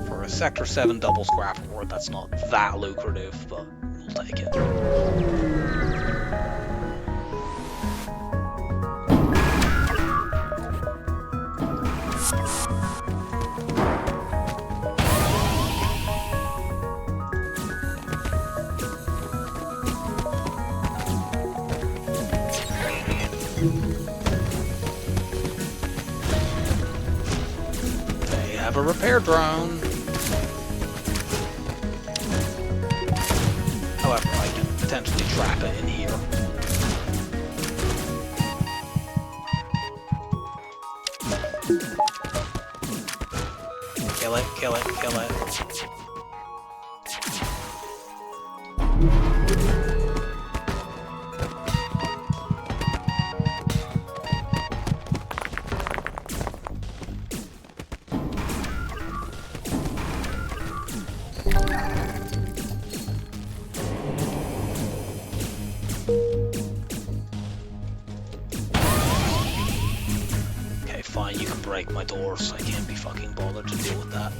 For a Sector 7 double scrap award, that's not that lucrative, but we'll take it. They have a repair drone. However, I can potentially trap it in here. Kill it, kill it, kill it. Okay, fine, you can break my doors. I can't be fucking bothered to deal with that.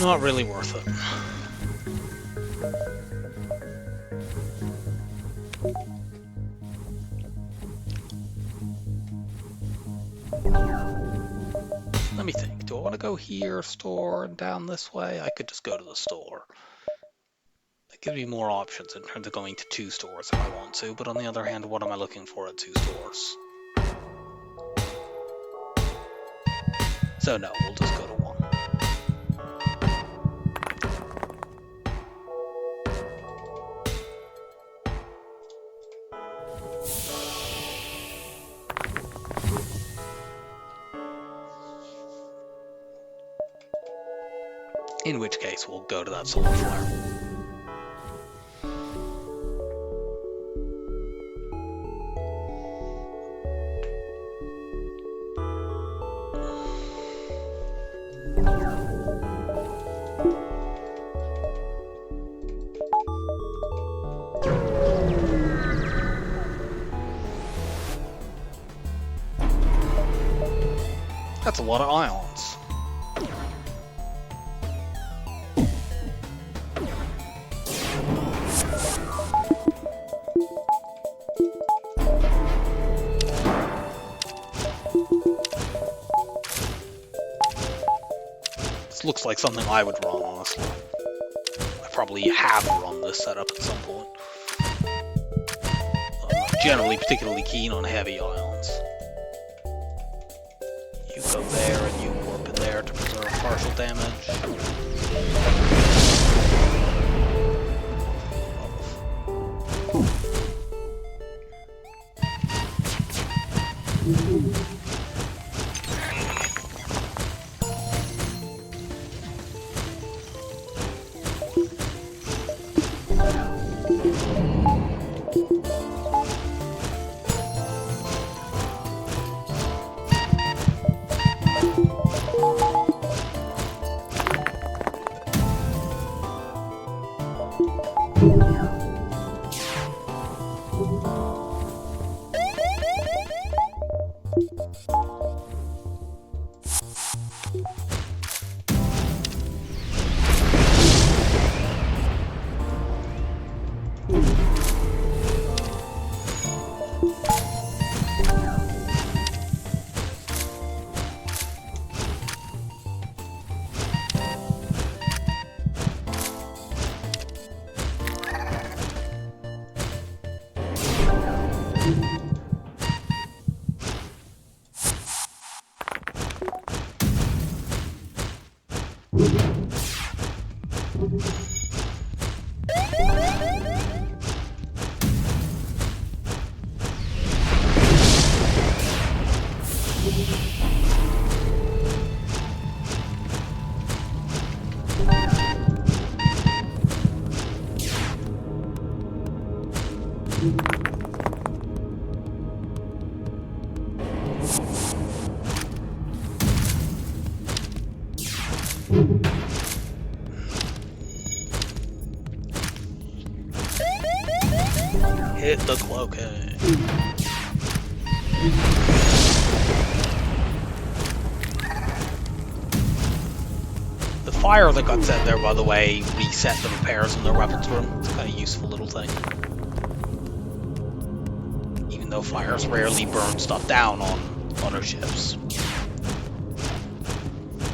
Not really worth it. Let me think. Do I want to go here, store, and down this way? I could just go to the store. That gives me more options in terms of going to 2 stores if I want to, but on the other hand, what am I looking for at 2 stores? So no, we'll just go to 1. In which case, we'll go to that solar flare. That's a lot of ions. This looks like something I would run, honestly. I probably have run this setup at some point. I'm not generally particularly keen on heavy ions. You go there and you warp in there to preserve partial damage. Hit the cloaking. The fire that got set there, by the way, reset the repairs in the weapons room. It's a kind of useful little thing. Even though fires rarely burn stuff down on other ships.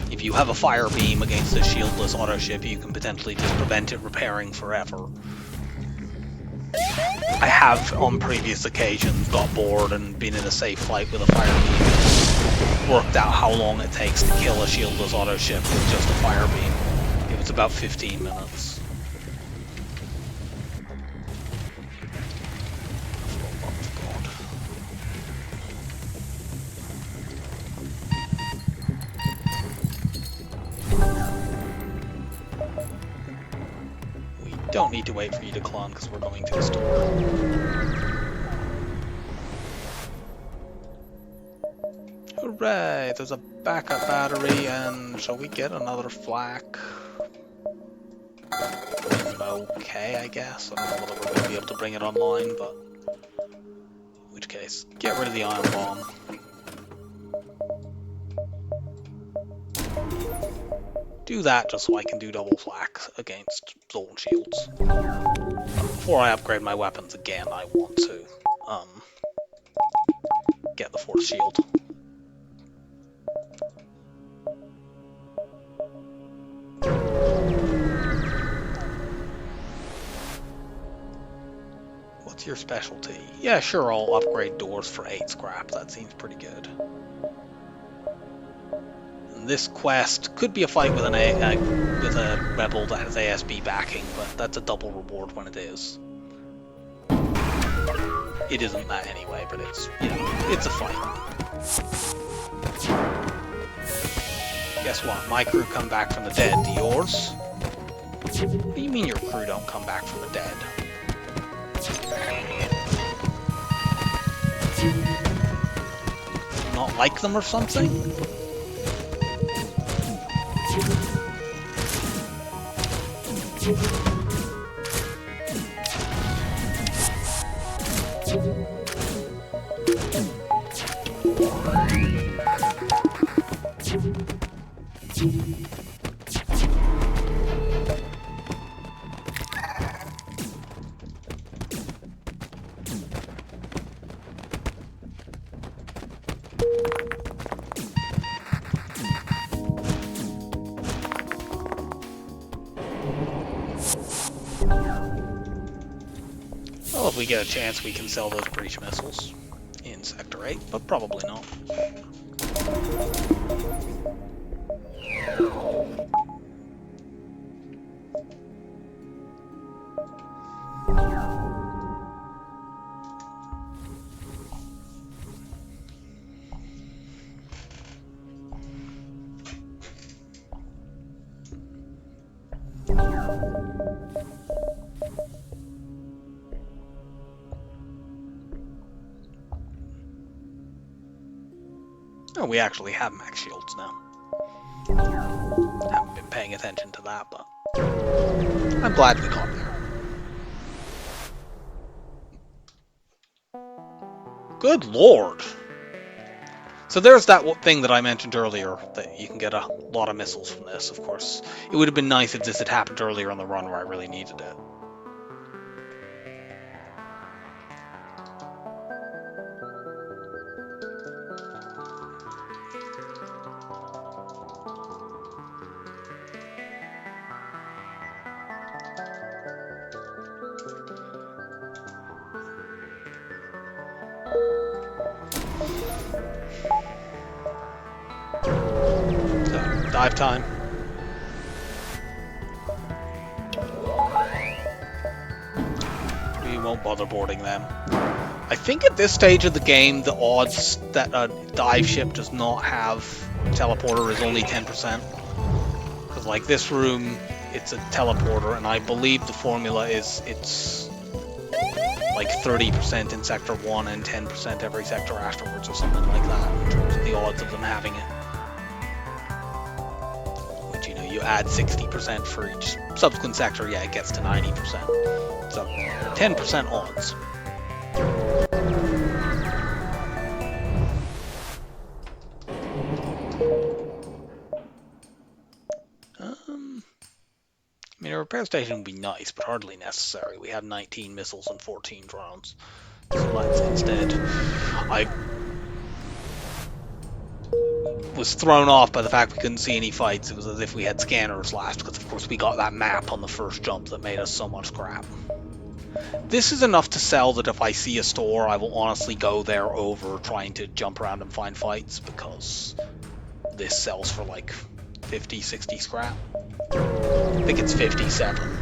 If you have a fire beam against a shieldless auto ship, you can potentially just prevent it repairing forever. I have, on previous occasions, got bored and been in a safe flight with a fire beam. Worked out how long it takes to kill a shieldless auto ship with just a fire beam. It was about 15 minutes. Don't need to wait for you to clone because we're going to the store. Hooray! There's a backup battery, and shall we get another flak? Okay, I guess. I don't know whether we're going to be able to bring it online, but in which case, get rid of the ion bomb. Do that just so I can do double flak against zone shields. Before I upgrade my weapons again, I want to get the force shield. What's your specialty? Yeah, sure, I'll upgrade doors for 8 scrap. That seems pretty good. This quest could be a fight with with a rebel that has ASB backing, but that's a double reward when it is. It isn't that anyway, but it's, you know, it's a fight. Guess what? My crew come back from the dead. Do yours? What do you mean your crew don't come back from the dead? Not like them or something? Well, if we get a chance, we can sell those breach missiles in Sector 8, but probably not. Oh, we actually have max shields now. Haven't been paying attention to that, but I'm glad we got there. Good lord! So there's that thing that I mentioned earlier, that you can get a lot of missiles from this, of course. It would have been nice if this had happened earlier in the run where I really needed it. So, dive time. We won't bother boarding them. I think at this stage of the game, the odds that a dive ship does not have teleporter is only 10%. Because, like this room, it's a teleporter, and I believe the formula is it's like 30% in Sector 1 and 10% every sector afterwards or something like that, in terms of the odds of them having it. Which, you know, you add 60% for each subsequent sector, yeah, it gets to 90%. So, 10% odds. I mean, a repair station would be nice, but hardly necessary. We have 19 missiles and 14 drones. So let's instead... I was thrown off by the fact we couldn't see any fights. It was as if we had scanners last, because of course we got that map on the first jump that made us so much scrap. This is enough to sell that if I see a store, I will honestly go there over trying to jump around and find fights, because this sells for like 50, 60 scrap. I think it's 57.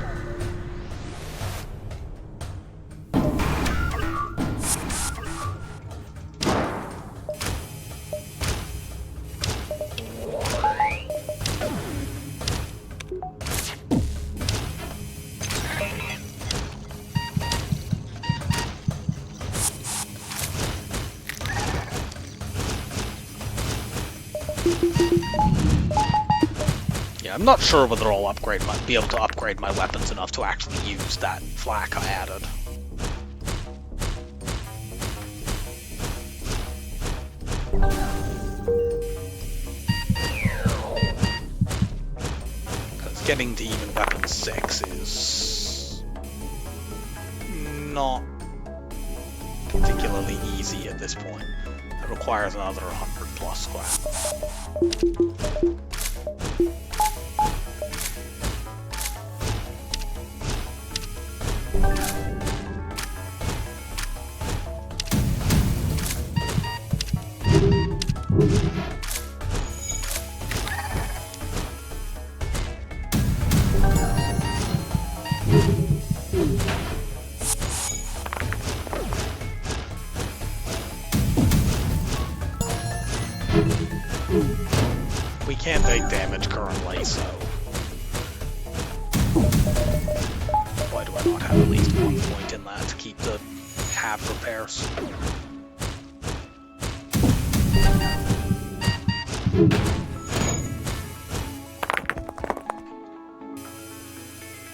I'm not sure whether I'll be able to upgrade my weapons enough to actually use that flak I added. Because getting to even weapon 6 is not particularly easy at this point. It requires another 100 plus scrap. We can't take damage currently, so why do I not have at least 1 point in that to keep the half repairs?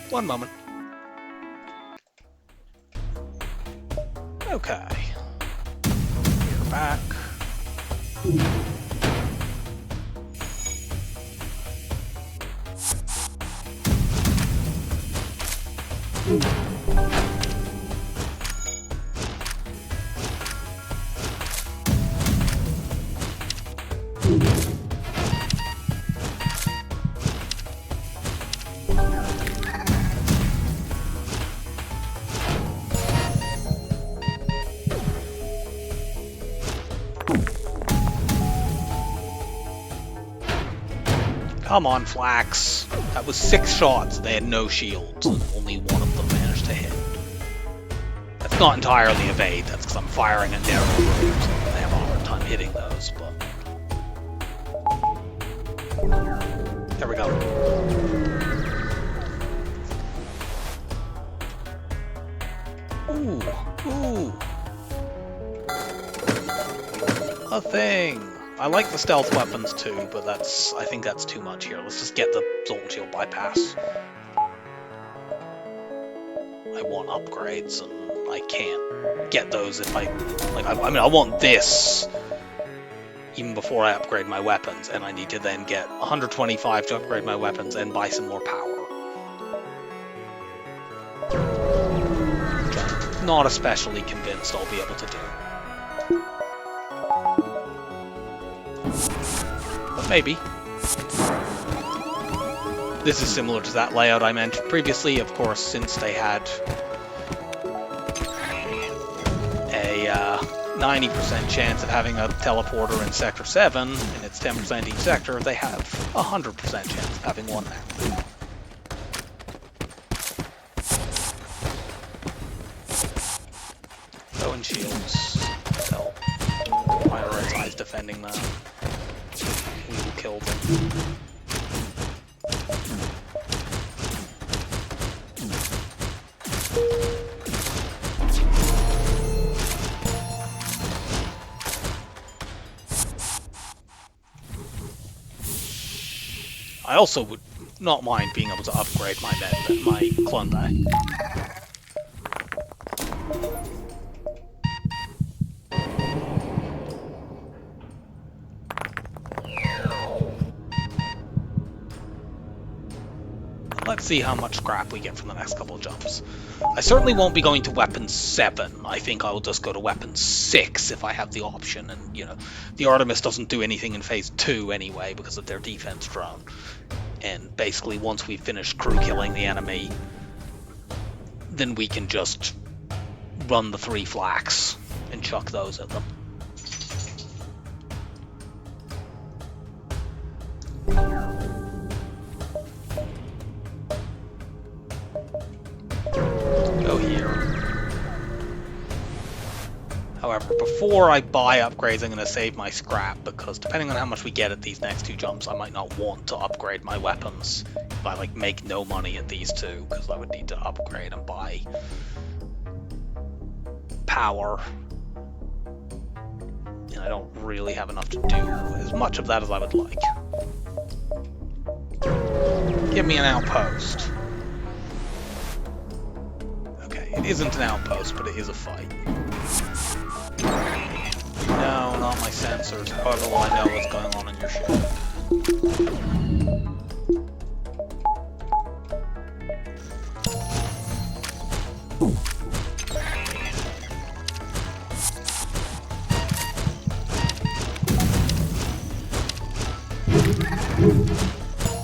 One moment. Okay. We're back. Come on, Flax. That was 6 shots. They had no shields, and only one of them managed to hit. That's not entirely evade. That's because I'm firing at narrow rooms. I have a hard time hitting those, but... There we go. Ooh. A thing. I like the stealth weapons too, but I think that's too much here. Let's just get the Zoltan Shield bypass. I want upgrades, and I can't get those if I want this even before I upgrade my weapons, and I need to then get 125 to upgrade my weapons and buy some more power. Okay. Not especially convinced I'll be able to do. But maybe. This is similar to that layout I mentioned previously, of course, since they had a 90% chance of having a teleporter in Sector 7, and it's 10% each sector, they have a 100% chance of having one now. Go and shields. They'll prioritize defending that. We will kill them. I also would not mind being able to upgrade my clone bay. Let's see how much scrap we get from the next couple of jumps. I certainly won't be going to weapon 7. I think I'll just go to weapon 6 if I have the option. And, you know, the Artemis doesn't do anything in phase 2 anyway because of their defense drone. And basically, once we finish crew killing the enemy, then we can just run the 3 flaks and chuck those at them. Go here. However, before I buy upgrades, I'm going to save my scrap, because depending on how much we get at these next 2 jumps, I might not want to upgrade my weapons if I like make no money at these 2, because I would need to upgrade and buy power. And I don't really have enough to do as much of that as I would like. Give me an outpost. Okay, it isn't an outpost, but it is a fight. No, not my sensors. However, well, I know what's going on in your ship.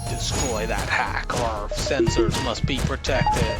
Destroy that hack. Our sensors must be protected.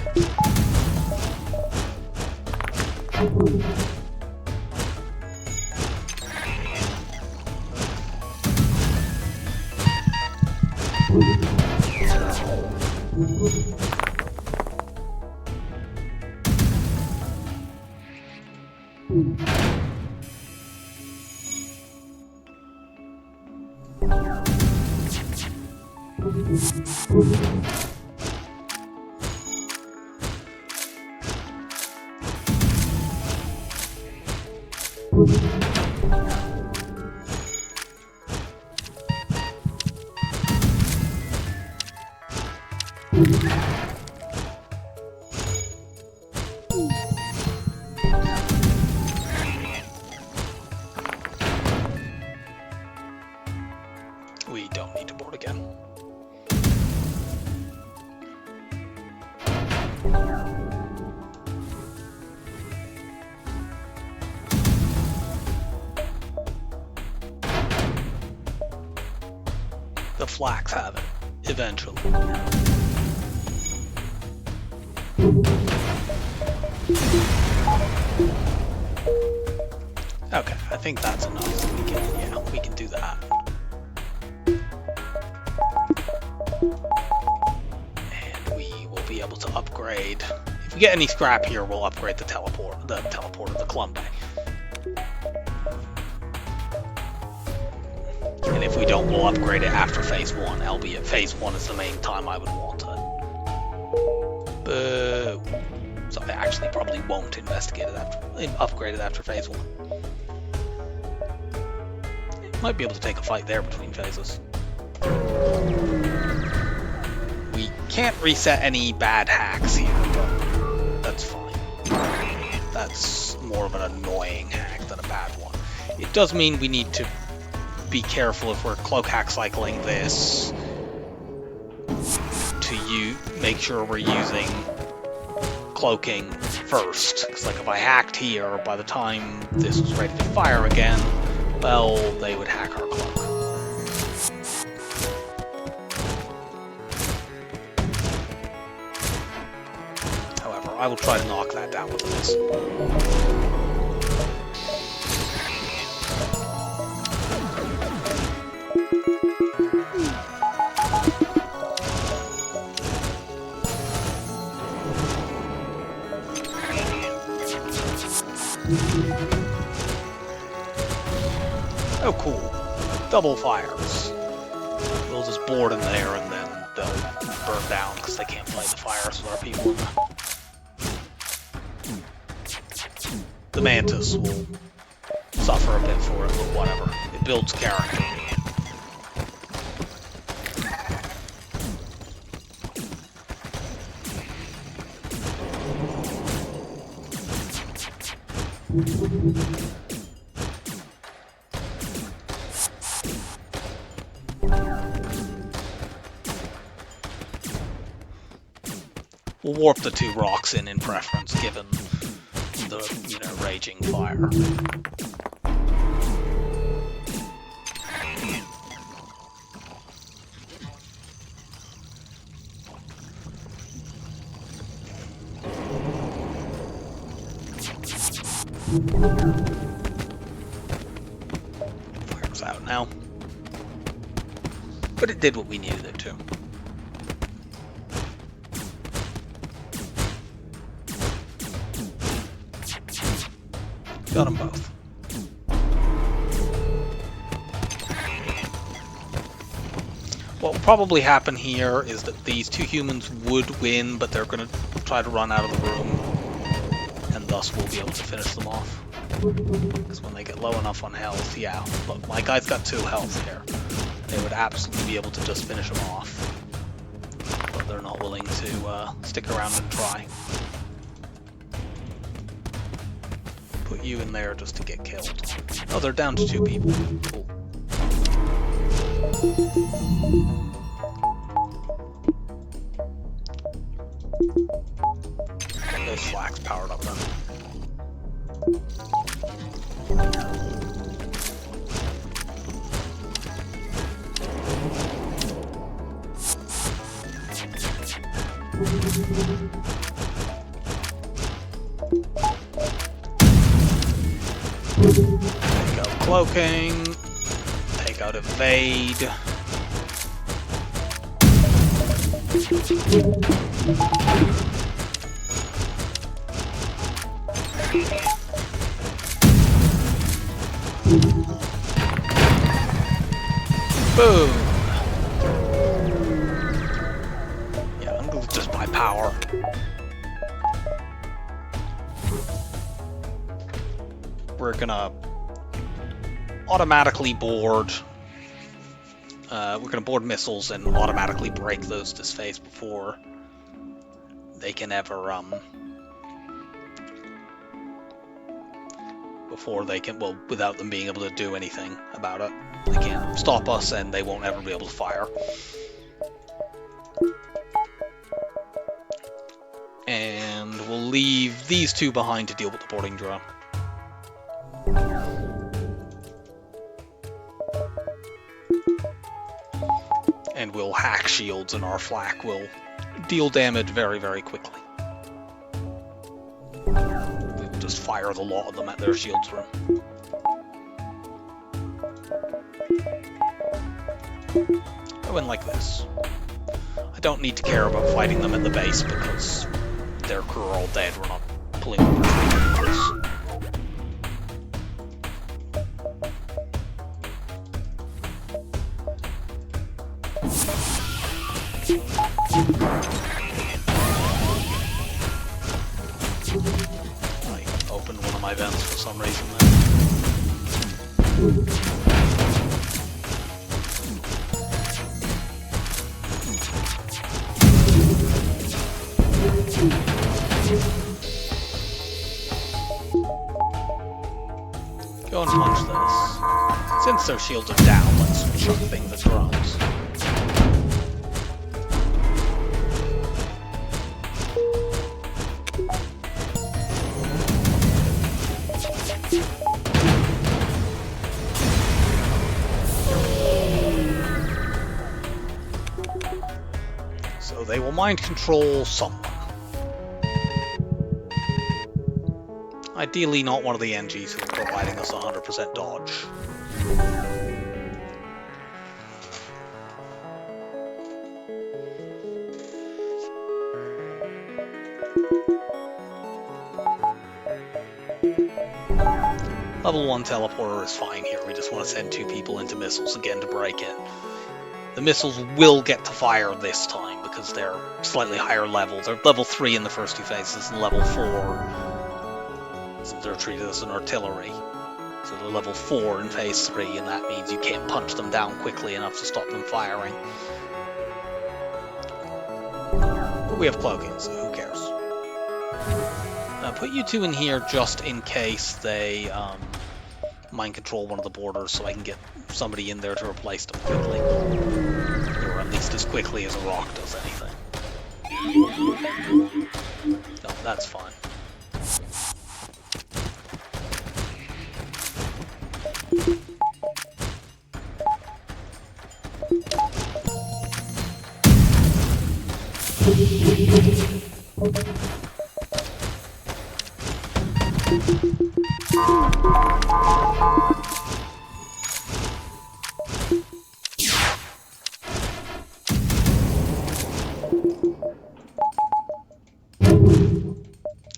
We don't need to board again. The flaks have it, eventually. Okay, I think that's enough. We can do that. And we will be able to upgrade. If we get any scrap here, we'll upgrade the teleporter, the clone bay. And if we don't, we'll upgrade it after phase 1, albeit phase 1 is the main time I would want it. Boo. So I actually probably won't upgrade it after phase 1. Might be able to take a fight there between phases. We can't reset any bad hacks here, but that's fine. That's more of an annoying hack than a bad one. It does mean we need to be careful if we're cloak hack cycling this to make sure we're using cloaking first, because like if I hacked here, by the time this was ready to fire again, well, they would hack our cloak. However, I will try to knock that down with this. Oh, cool. Double fires. We'll just board in there and then they'll burn down because they can't play the fires with our people in them. The Mantis will suffer a bit for it, but whatever. It builds character. We'll warp the 2 rocks in preference, given the, raging fire. Fire's out now. But it did what we needed it to. Got them both. What will probably happen here is that these 2 humans would win, but they're going to try to run out of the room, and thus we'll be able to finish them off. Because when they get low enough on health, yeah, look, my guy's got 2 health here. They would absolutely be able to just finish them off. But they're not willing to stick around and try. Put you in there just to get killed. Oh, they're down to 2 people. Cool. Get those flags powered up then. Take out cloaking, take out evade. Boom! Yeah, I'm going just by power. We're gonna automatically board. We're gonna board missiles and automatically break those to space before they can ever without them being able to do anything about it. They can't stop us, and they won't ever be able to fire. And we'll leave these 2 behind to deal with the boarding drone. And we'll hack shields, and our flak will deal damage very, very quickly. We'll just fire the lot of them at their shields room. I went like this. I don't need to care about fighting them at the base because their crew are all dead. We're not pulling over this. I opened one of my vents for some reason there. Go and punch this. Since their shields are down, let's chuck things at drones. So they will mind control someone. Ideally not one of the NGs who are providing us 100% dodge. Level 1 teleporter is fine here, we just want to send 2 people into missiles again to break it. The missiles will get to fire this time because they're slightly higher level. They're level 3 in the first 2 phases and level 4. So they're treated as an artillery. So they're level 4 in phase 3, and that means you can't punch them down quickly enough to stop them firing. But we have cloaking, so who cares? Put you two in here just in case they mind control one of the borders, so I can get somebody in there to replace them quickly. Or at least as quickly as a rock does anything. No, that's fine.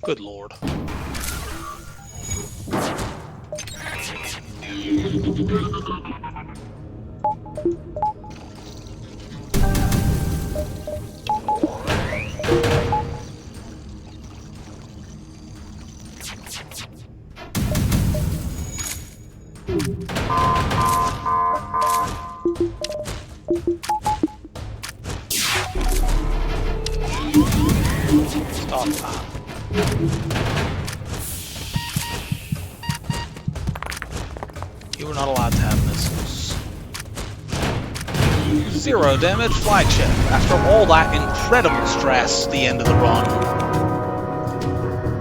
Good lord. Stop that. You were not allowed to have missiles. 0 damage flagship. After all that incredible stress, the end of the run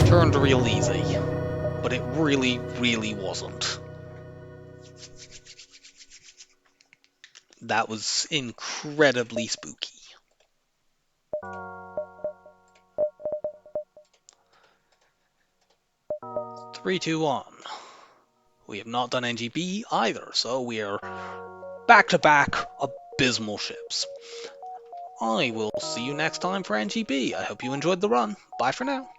turned real easy. But it really, really wasn't. That was incredibly spooky. 3, 2, 1. We have not done NGB either, so we are back-to-back abysmal ships. I will see you next time for NGB. I hope you enjoyed the run. Bye for now.